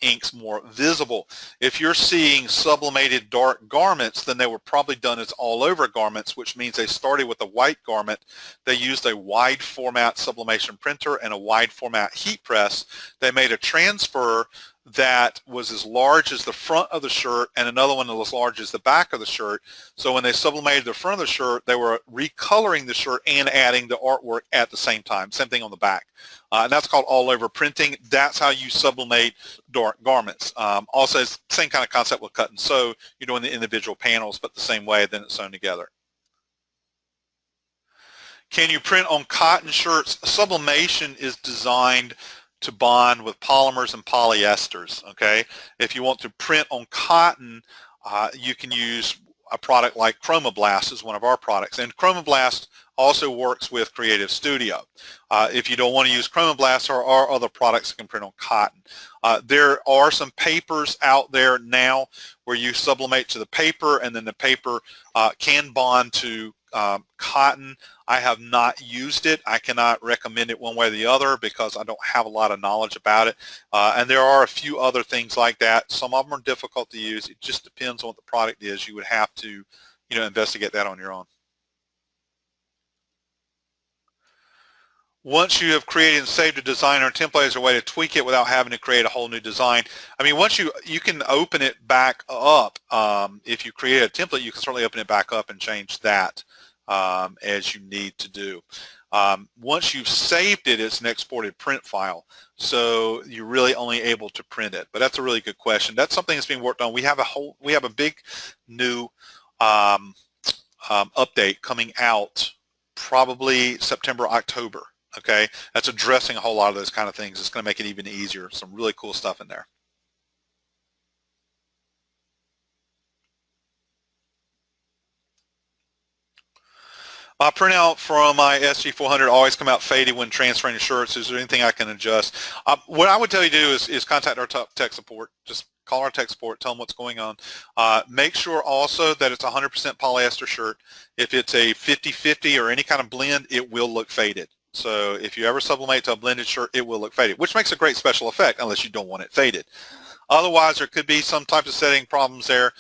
inks more visible. If you're seeing sublimated dark garments, then they were probably done as all over garments, which means they started with a white garment. They used a wide format sublimation printer and a wide format heat press. They made a transfer that was as large as the front of the shirt and another one that was as large as the back of the shirt. So when they sublimated the front of the shirt, they were recoloring the shirt and adding the artwork at the same time. Same thing on the back. And that's called all over printing. That's how you sublimate dark garments. Also, it's the same kind of concept with cut and sew. You're doing the individual panels, but the same way, then it's sewn together. Can you print on cotton shirts? Sublimation is designed to bond with polymers and polyesters, okay? If you want to print on cotton, you can use a product like ChromaBlast is one of our products. And ChromaBlast also works with CreativeStudio. If you don't want to use ChromaBlast, there are other products that can print on cotton. There are some papers out there now where you sublimate to the paper and then the paper can bond to cotton. I have not used it. I cannot recommend it one way or the other because I don't have a lot of knowledge about it. And there are a few other things like that. Some of them are difficult to use. It just depends on what the product is. You would have to, investigate that on your own. Once you have created and saved a design or template, is a way to tweak it without having to create a whole new design. I mean, once you can open it back up. If you create a template, you can certainly open it back up and change that as you need to do. Once you've saved it, it's an exported print file, so you're really only able to print it. But that's a really good question. That's something that's being worked on. We have a big new update coming out probably September, October. Okay, that's addressing a whole lot of those kind of things. It's going to make it even easier. Some really cool stuff in there. Printout from my SG400 always come out faded when transferring to shirts. Is there anything I can adjust? What I would tell you to do is contact our tech support. Just call our tech support, tell them what's going on. Make sure also that it's 100% polyester shirt. If it's a 50-50 or any kind of blend, it will look faded. So if you ever sublimate to a blended shirt, it will look faded, which makes a great special effect unless you don't want it faded. Otherwise, there could be some types of setting problems there.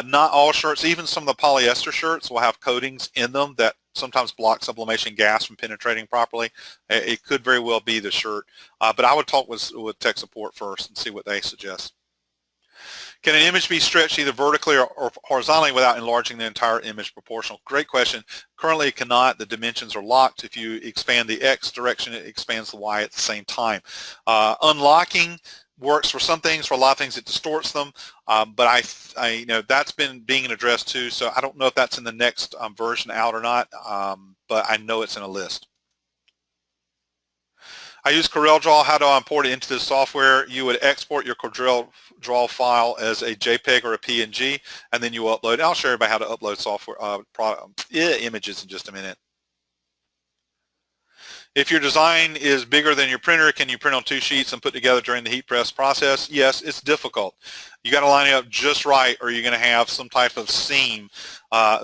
Not all shirts, even some of the polyester shirts will have coatings in them that sometimes block sublimation gas from penetrating properly. It could very well be the shirt, but I would talk with tech support first and see what they suggest. Can an image be stretched either vertically or horizontally without enlarging the entire image proportional? Great question. Currently it cannot. The dimensions are locked. If you expand the X direction, it expands the Y at the same time. Unlocking works for some things. For a lot of things, it distorts them. But that's been being addressed too. So I don't know if that's in the next version out or not. But I know it's in a list. I use Coreldraw. How do I import it into this software? You would export your Coreldraw file as a JPEG or a PNG, and then you upload. I'll show everybody how to upload software images in just a minute. If your design is bigger than your printer, can you print on 2 sheets and put together during the heat press process? Yes, it's difficult. You got to line it up just right, or you're going to have some type of seam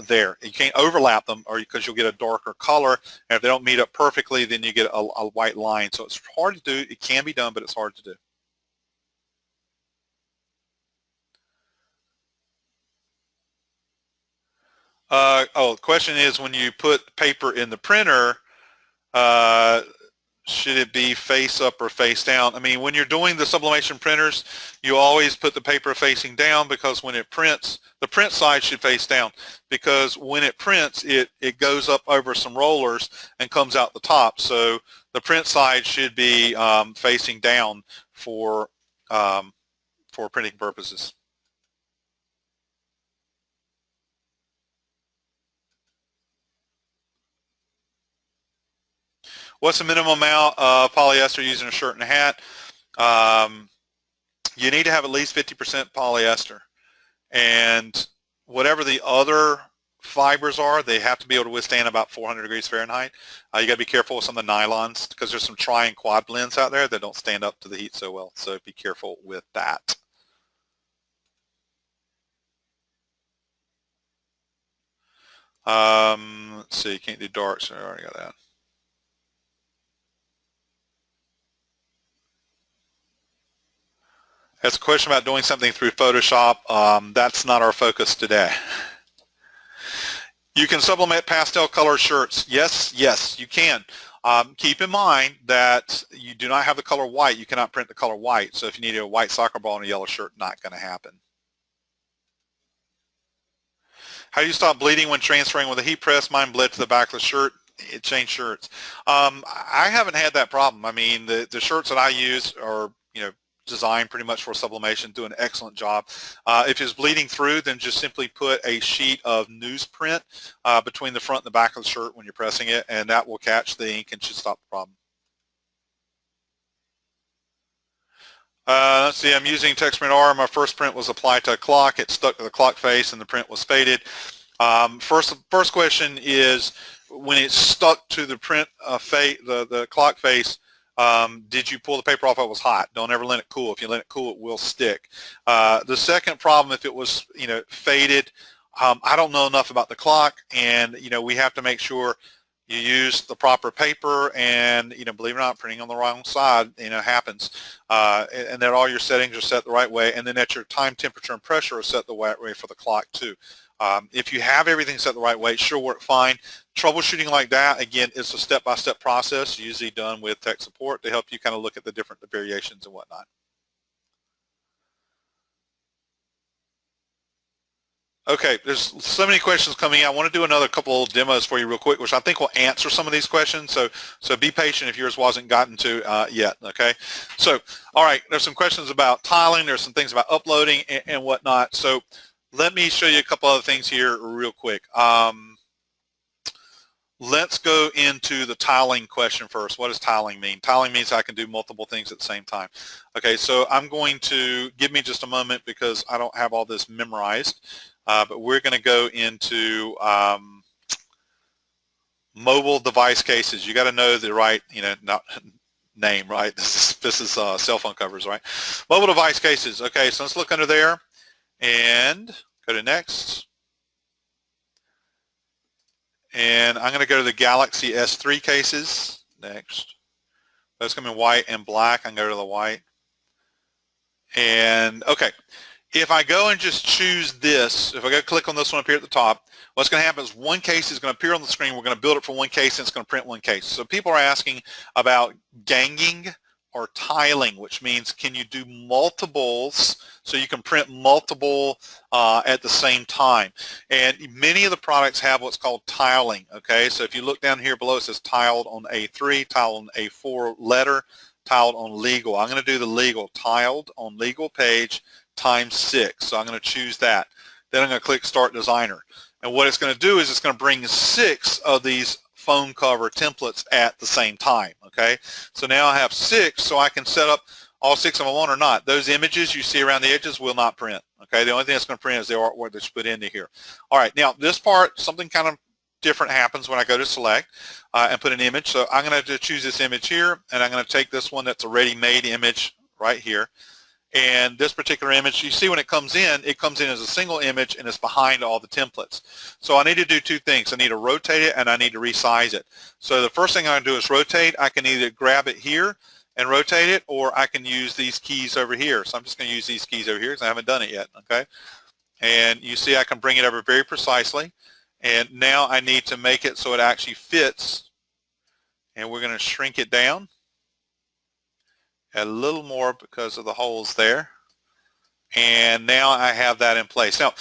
there. You can't overlap them, or because you'll get a darker color, and if they don't meet up perfectly, then you get a white line. So it's hard to do. It can be done, but it's hard to do. The question is, when you put paper in the printer, should it be face up or face down? I mean, when you're doing the sublimation printers, you always put the paper facing down, because when it prints, the print side should face down, because when it prints, it goes up over some rollers and comes out the top. So the print side should be facing down for printing purposes. What's the minimum amount of polyester used in a shirt and a hat? You need to have at least 50% polyester. And whatever the other fibers are, they have to be able to withstand about 400 degrees Fahrenheit. You got to be careful with some of the nylons, because there's some tri and quad blends out there that don't stand up to the heat so well. So be careful with that. Let's see, can't do darks. I already got that. That's a question about doing something through Photoshop. That's not our focus today. You can sublimate pastel color shirts. Yes, you can. Keep in mind that you do not have the color white. You cannot print the color white. So if you need a white soccer ball and a yellow shirt, not going to happen. How do you stop bleeding when transferring with a heat press? Mine bled to the back of the shirt. It changed shirts. I haven't had that problem. I mean, the shirts that I use are, designed pretty much for sublimation, do an excellent job. If it's bleeding through, then just simply put a sheet of newsprint between the front and the back of the shirt when you're pressing it, and that will catch the ink and should stop the problem. Let's see, I'm using TextPrint R. My first print was applied to a clock. It stuck to the clock face and the print was faded. First question is, when it's stuck to the print the clock face, did you pull the paper off? It was hot. Don't ever let it cool. If you let it cool, it will stick. The second problem, if it was faded, I don't know enough about the clock, and we have to make sure you use the proper paper, and believe it or not, printing on the wrong side happens, and that all your settings are set the right way, and then that your time, temperature, and pressure are set the right way for the clock too. If you have everything set the right way, it should work fine. Troubleshooting like that, again, is a step-by-step process, usually done with tech support to help you kind of look at the different variations and whatnot. Okay, there's so many questions coming in. I want to do another couple of demos for you real quick, which I think will answer some of these questions. So be patient if yours wasn't gotten to yet, okay? So, all right, there's some questions about tiling. There's some things about uploading and whatnot. So let me show you a couple other things here real quick. Let's go into the tiling question first. What does tiling mean? Tiling means I can do multiple things at the same time. Okay, so I'm going to, give me just a moment because I don't have all this memorized, but we're going to go into mobile device cases. You got to know the right, name, right? This is cell phone covers, right? Mobile device cases. Okay, so let's look under there and go to next. And I'm going to go to the Galaxy S3 cases next. Those come in white and black. I can go to the white. And okay, if I go and just choose this, if I go click on this one up here at the top, what's going to happen is one case is going to appear on the screen. We're going to build it for one case, and it's going to print one case. So people are asking about ganging or tiling, which means can you do multiples so you can print multiple at the same time. And many of the products have what's called tiling, okay? So if you look down here below, it says tiled on A3, tiled on A4 letter, tiled on legal. I'm going to do the legal, tiled on legal page times 6. So I'm going to choose that. Then I'm going to click Start Designer. And what it's going to do is it's going to bring 6 of these phone cover templates at the same time, okay? So now I have 6, so I can set up all 6 of them on or not. Those images you see around the edges will not print, okay? The only thing that's going to print is the artwork that's put into here. All right, now this part, something kind of different happens when I go to select and put an image. So I'm going to choose this image here, and I'm going to take this one that's a ready-made image right here. And this particular image, you see when it comes in as a single image, and it's behind all the templates. So I need to do two things. I need to rotate it, and I need to resize it. So the first thing I'm going to do is rotate. I can either grab it here and rotate it, or I can use these keys over here. So I'm just going to use these keys over here because I haven't done it yet, okay? And you see I can bring it over very precisely. And now I need to make it so it actually fits. And we're going to shrink it down a little more because of the holes there. And now I have that in place. Now,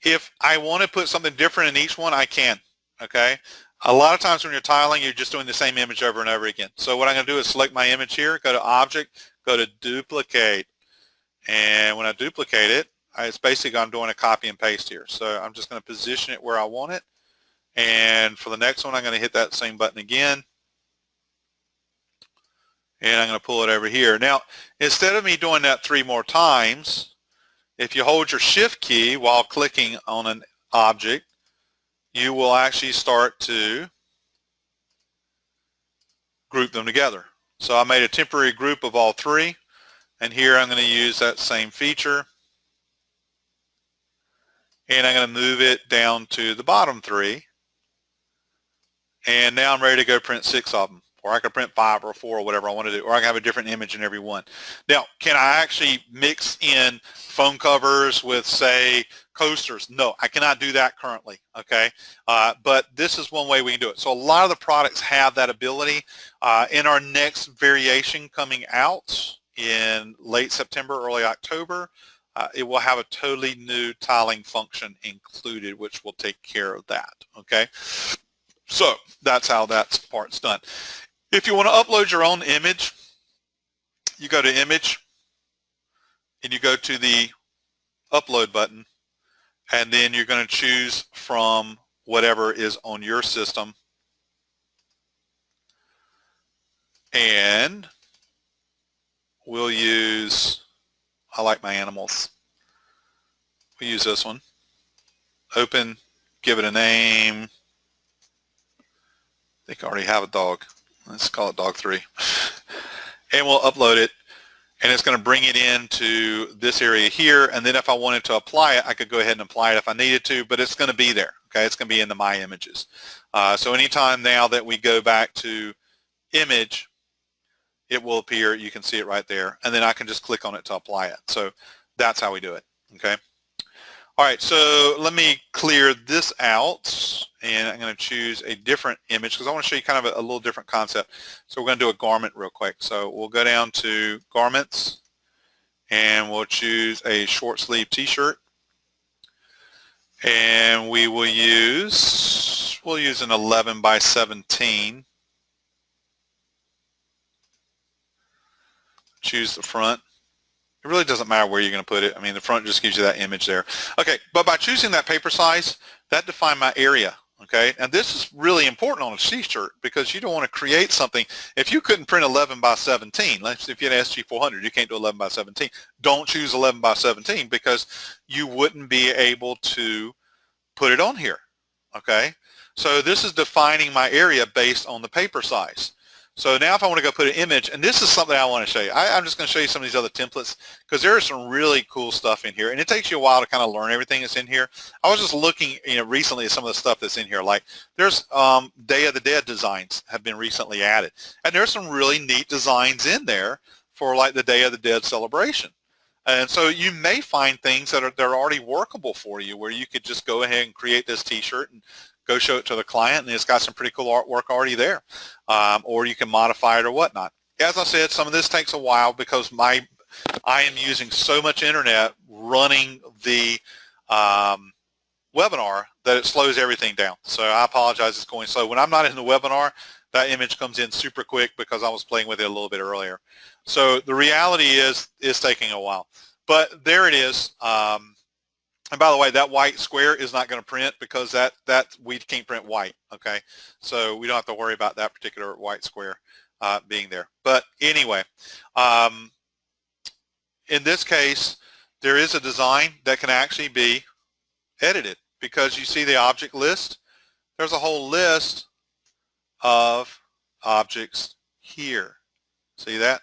if I want to put something different in each one, I can, okay? A lot of times when you're tiling, you're just doing the same image over and over again. So what I'm going to do is select my image here, go to Object, go to Duplicate. And when I duplicate it, it's basically I'm doing a copy and paste here. So I'm just going to position it where I want it. And for the next one, I'm going to hit that same button again. And I'm going to pull it over here. Now, instead of me doing that 3 more times, if you hold your Shift key while clicking on an object, you will actually start to group them together. So I made a temporary group of all 3. And here I'm going to use that same feature. And I'm going to move it down to the bottom 3. And now I'm ready to go print 6 of them. Or I could print 5 or 4 or whatever I want to do. Or I can have a different image in every one. Now, can I actually mix in phone covers with, say, coasters? No, I cannot do that currently, okay? But this is one way we can do it. So a lot of the products have that ability. In our next variation coming out in late September, early October, it will have a totally new tiling function included, which will take care of that, okay? So that's how that part's done. If you want to upload your own image, you go to Image, and you go to the Upload button, and then you're going to choose from whatever is on your system. And we'll use, I like my animals. We'll use this one. Open, give it a name. I think I already have a dog. Let's call it dog 3. And we'll upload it, and it's going to bring it into this area here. And then if I wanted to apply it, I could go ahead and apply it if I needed to, but it's going to be there. Okay, it's going to be in the My Images. So anytime now that we go back to Image, it will appear. You can see it right there, and then I can just click on it to apply it. So that's how we do it. Okay. All right, so let me clear this out, and I'm going to choose a different image because I want to show you kind of a little different concept. So we're going to do a garment real quick. So we'll go down to Garments, and we'll choose a short sleeve t-shirt, and we'll use an 11 by 17. Choose the front. It really doesn't matter where you're going to put it. I mean, the front just gives you that image there. Okay, but by choosing that paper size, that defines my area, okay? And this is really important on a t-shirt because you don't want to create something. If you couldn't print 11 by 17, let's say if you had SG400, you can't do 11 by 17. Don't choose 11 by 17 because you wouldn't be able to put it on here, okay? So this is defining my area based on the paper size. So now if I want to go put an image, and this is something I want to show you. I'm just going to show you some of these other templates because there is some really cool stuff in here, and it takes you a while to kind of learn everything that's in here. I was just looking, recently at some of the stuff that's in here. Like there's Day of the Dead designs have been recently added, and there's some really neat designs in there for like the Day of the Dead celebration. And so you may find things that are already workable for you, where you could just go ahead and create this T-shirt and go show it to the client, and it's got some pretty cool artwork already there. Or you can modify it or whatnot. As I said, some of this takes a while because I am using so much internet running the webinar that it slows everything down. So I apologize, it's going slow. When I'm not in the webinar, that image comes in super quick because I was playing with it a little bit earlier. So the reality is it's taking a while. But there it is. And by the way, that white square is not going to print because that we can't print white, okay? So we don't have to worry about that particular white square being there. But anyway, in this case, there is a design that can actually be edited because you see the object list. there's a whole list of objects here. See that?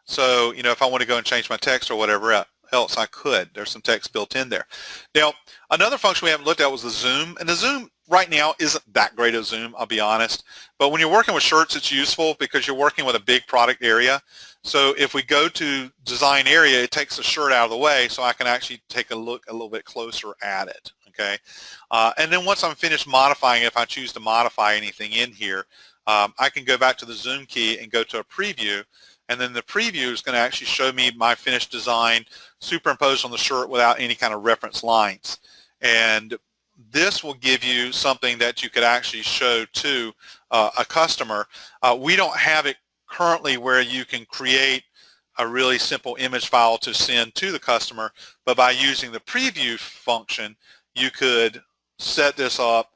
So, if I want to go and change my text or whatever else, I could. There's some text built in there. Now, another function we haven't looked at was the zoom. And the zoom right now isn't that great a zoom, I'll be honest. But when you're working with shirts, it's useful because you're working with a big product area. So if we go to design area, it takes the shirt out of the way so I can actually take a look a little bit closer at it. Okay. And then once I'm finished modifying, if I choose to modify anything in here, I can go back to the zoom key and go to a preview. And then the preview is going to actually show me my finished design superimposed on the shirt without any kind of reference lines. And this will give you something that you could actually show to a customer. We don't have it currently where you can create a really simple image file to send to the customer, but by using the preview function, you could set this up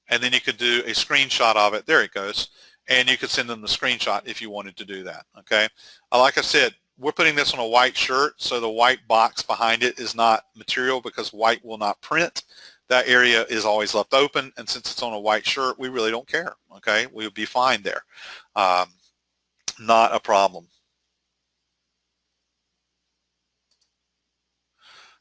and then you could do a screenshot of it. There it goes. And you could send them the screenshot if you wanted to do that, okay? Like I said, we're putting this on a white shirt, so the white box behind it is not material because white will not print. That area is always left open, and since it's on a white shirt, we really don't care, okay? We'll be fine there. Not a problem.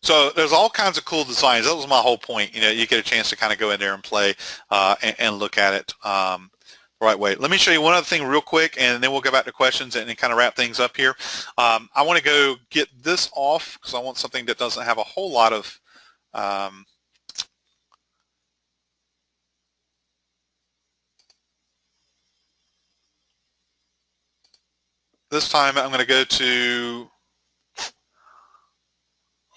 So there's all kinds of cool designs. That was my whole point. You get a chance to kind of go in there and play and look at it the right way. Let me show you one other thing real quick, and then we'll go back to questions and kind of wrap things up here. I want to go get this off because I want something that doesn't have a whole lot of this time I'm going to go to,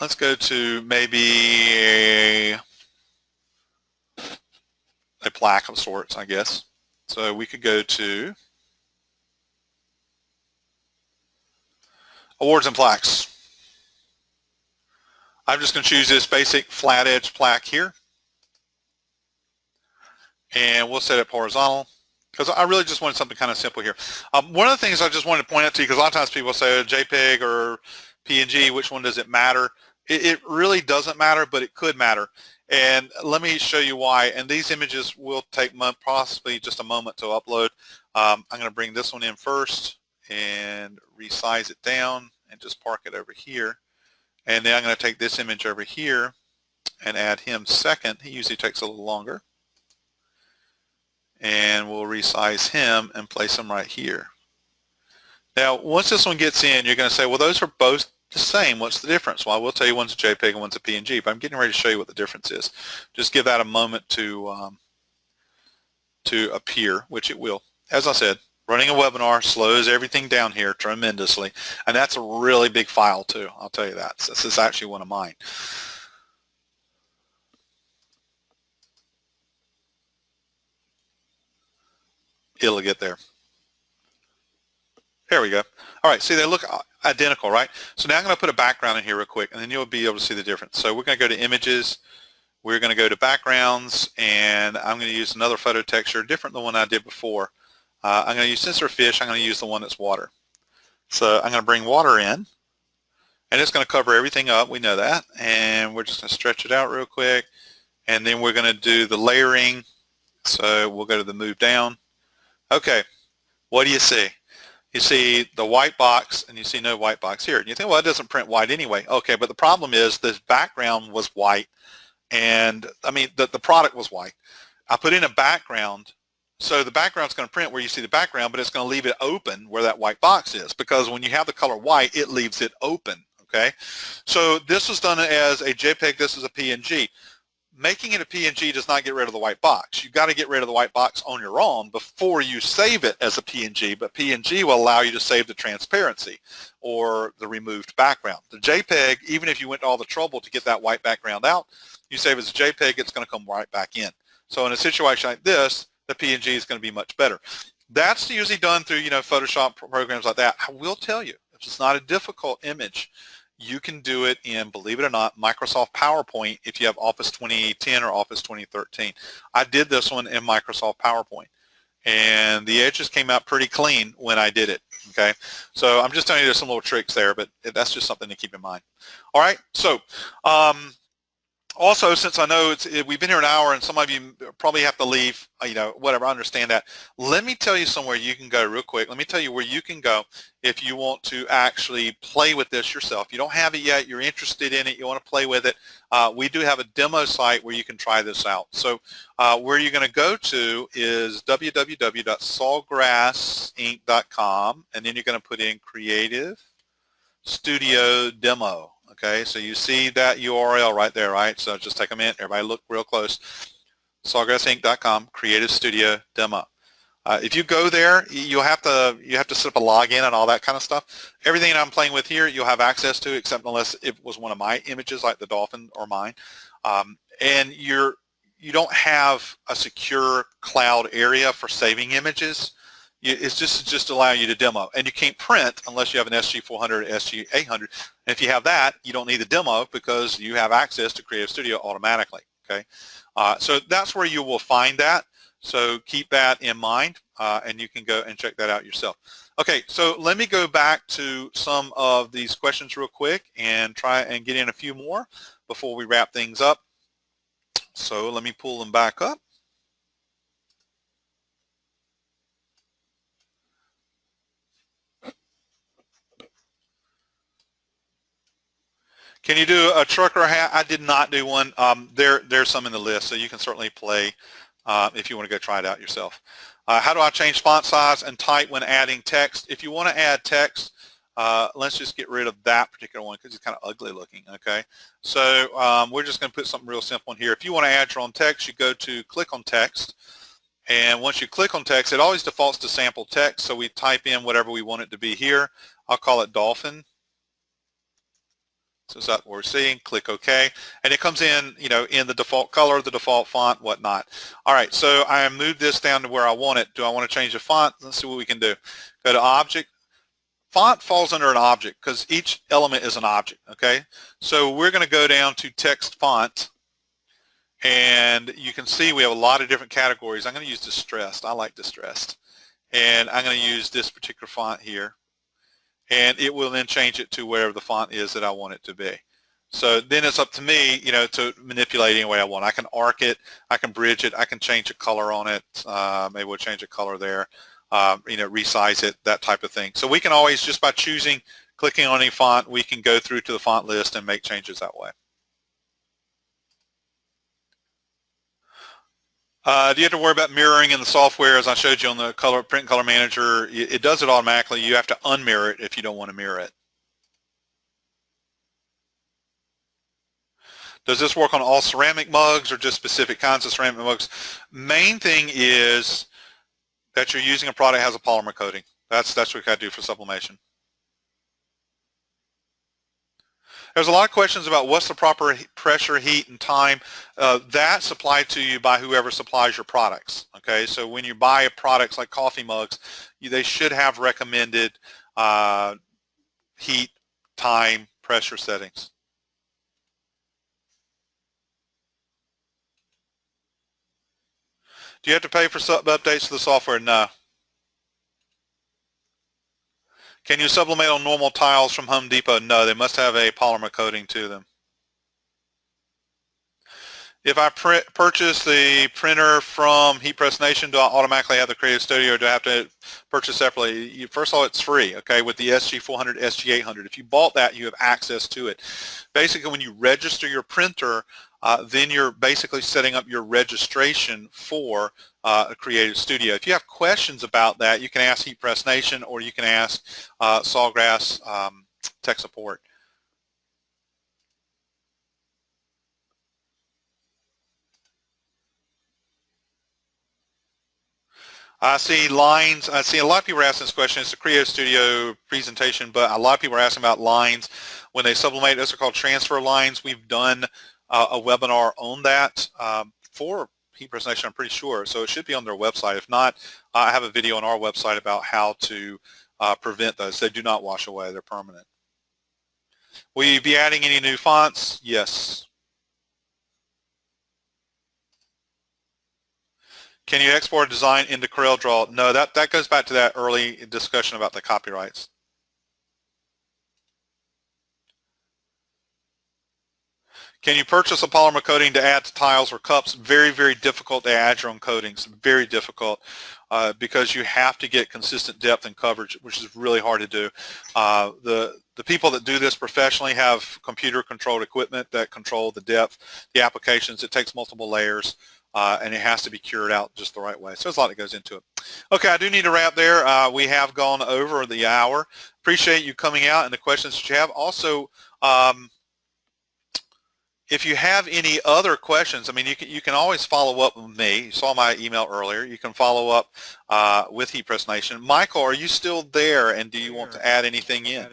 let's go to maybe a plaque of sorts, I guess. So we could go to awards and plaques. I'm just going to choose this basic flat edge plaque here. And we'll set it horizontal because I really just wanted something kind of simple here. One of the things I just wanted to point out to you, because a lot of times people say JPEG or PNG, which one does it matter? It really doesn't matter, but it could matter. And let me show you why. And these images will take possibly just a moment to upload. I'm going to bring this one in first and resize it down and just park it over here. And then I'm going to take this image over here and add him second. He usually takes a little longer. And we'll resize him and place him right here. Now, once this one gets in, you're going to say, well, those are both the same. What's the difference? Well, I will tell you one's a JPEG and one's a PNG, but I'm getting ready to show you what the difference is. Just give that a moment to appear, which it will. As I said, running a webinar slows everything down here tremendously, and that's a really big file too. I'll tell you that. This is actually one of mine. It'll get there. There we go. All right, see, they look identical, right? So now I'm going to put a background in here real quick, and then you'll be able to see the difference. So we're going to go to Images. We're going to go to Backgrounds, and I'm going to use another photo texture, different than the one I did before. I'm going to use Sensor Fish. I'm going to use the one that's water. So I'm going to bring water in, and it's going to cover everything up. We know that. And we're just going to stretch it out real quick, and then we're going to do the layering. So we'll go to the Move Down. Okay, what do you see? You see the white box, and you see no white box here. And you think, well, it doesn't print white anyway. Okay, but the problem is this background was white, and I mean, the product was white. I put in a background, so the background's going to print where you see the background, but it's going to leave it open where that white box is, because when you have the color white, it leaves it open, okay? So this was done as a JPEG. This is a PNG. Making it a PNG does not get rid of the white box. You've got to get rid of the white box on your own before you save it as a PNG, but PNG will allow you to save the transparency or the removed background. The JPEG, even if you went to all the trouble to get that white background out, you save as a JPEG, it's going to come right back in. So in a situation like this, the PNG is going to be much better. That's usually done through, Photoshop programs like that. I will tell you, if it's not a difficult image, you can do it in, believe it or not, Microsoft PowerPoint if you have Office 2010 or Office 2013. I did this one in Microsoft PowerPoint, and the edges came out pretty clean when I did it, okay? So I'm just telling you there's some little tricks there, but that's just something to keep in mind. All right, so Also, since I know we've been here an hour and some of you probably have to leave, whatever, I understand that. Let me tell you somewhere you can go real quick. Let me tell you where you can go if you want to actually play with this yourself. You don't have it yet, you're interested in it, you want to play with it. We do have a demo site where you can try this out. So where you're going to go to is www.sawgrassinc.com, and then you're going to put in Creative Studio Demo. Okay, so you see that URL right there, right? So just take a minute, everybody look real close. Sawgrassinc.com, Creative Studio Demo. If you go there, you have to set up a login and all that kind of stuff. Everything that I'm playing with here, you'll have access to, except unless it was one of my images, like the dolphin or mine. And you don't have a secure cloud area for saving images. It's just allow you to demo, and you can't print unless you have an SG400 or SG800. And if you have that, you don't need the demo because you have access to Creative Studio automatically. Okay, so that's where you will find that. So keep that in mind, and you can go and check that out yourself. Okay, so let me go back to some of these questions real quick and try and get in a few more before we wrap things up. So let me pull them back up. Can you do a truck or a hat? I did not do one. There's some in the list, so you can certainly play if you want to go try it out yourself. How do I change font size and type when adding text? If you want to add text, let's just get rid of that particular one because it's kind of ugly looking, okay? So we're just going to put something real simple in here. If you want to add your own text, you go to click on text. And once you click on text, it always defaults to sample text, so we type in whatever we want it to be here. I'll call it dolphin. So that's what we're seeing. Click OK, and it comes in, in the default color, the default font, whatnot. All right, so I moved this down to where I want it. Do I want to change the font? Let's see what we can do. Go to Object. Font falls under an object because each element is an object. Okay, so we're going to go down to Text Font, and you can see we have a lot of different categories. I'm going to use Distressed. I like Distressed, and I'm going to use this particular font here. And it will then change it to wherever the font is that I want it to be. So then it's up to me, to manipulate any way I want. I can arc it, I can bridge it, I can change a color on it. Maybe we'll change a color there, resize it, that type of thing. So we can always, just by clicking on any font, we can go through to the font list and make changes that way. Do you have to worry about mirroring in the software? As I showed you on the Print Color Manager, it does it automatically. You have to unmirror it if you don't want to mirror it. Does this work on all ceramic mugs or just specific kinds of ceramic mugs? Main thing is that you're using a product that has a polymer coating. That's what you got to do for sublimation. There's a lot of questions about what's the proper pressure, heat, and time. That's supplied to you by whoever supplies your products. Okay, so when you buy products like coffee mugs, they should have recommended heat, time, pressure settings. Do you have to pay for sub updates to the software? No. Can you sublimate on normal tiles from Home Depot? No, they must have a polymer coating to them. If I purchase the printer from HeatPressNation, do I automatically have the CreativeStudio, or do I have to purchase separately? First of all, it's free, okay, with the SG400, SG800. If you bought that, you have access to it. Basically, when you register your printer, then you're basically setting up your registration for a CreativeStudio. If you have questions about that, you can ask HeatPressNation, or you can ask Sawgrass Tech Support. I see lines. I see a lot of people are asking this question. It's a CreativeStudio presentation, but a lot of people are asking about lines. When they sublimate, those are called transfer lines. We've done a webinar on that for HeatPressNation, I'm pretty sure. So it should be on their website. If not, I have a video on our website about how to prevent those. They do not wash away. They're permanent. Will you be adding any new fonts? Yes. Can you export a design into Coreldraw? No, that goes back to that early discussion about the copyrights. Can you purchase a polymer coating to add to tiles or cups? Very, very difficult to add your own coatings. Very difficult because you have to get consistent depth and coverage, which is really hard to do. The people that do this professionally have computer-controlled equipment that control the depth, the applications. It takes multiple layers, and it has to be cured out just the right way. So there's a lot that goes into it. Okay, I do need to wrap there. We have gone over the hour. Appreciate you coming out and the questions that you have. Also, if you have any other questions, I mean, you can always follow up with me. You saw my email earlier. You can follow up with HeatPressNation. Michael, are you still there, and do you want to add anything in?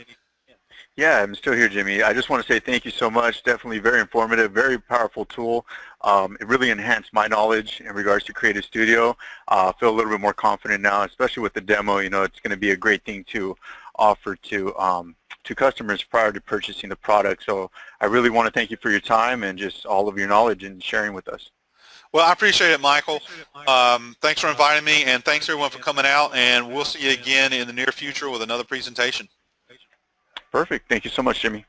Yeah, I'm still here, Jimmy. I just want to say thank you so much. Definitely very informative, very powerful tool. It really enhanced my knowledge in regards to CreativeStudio. I feel a little bit more confident now, especially with the demo. You know, it's going to be a great thing to offer to customers prior to purchasing the product. So I really want to thank you for your time and just all of your knowledge and sharing with us. Well, I appreciate it, Michael. Thanks for inviting me, and thanks everyone for coming out, and we'll see you again in the near future with another presentation. Perfect. Thank you so much, Jimmy.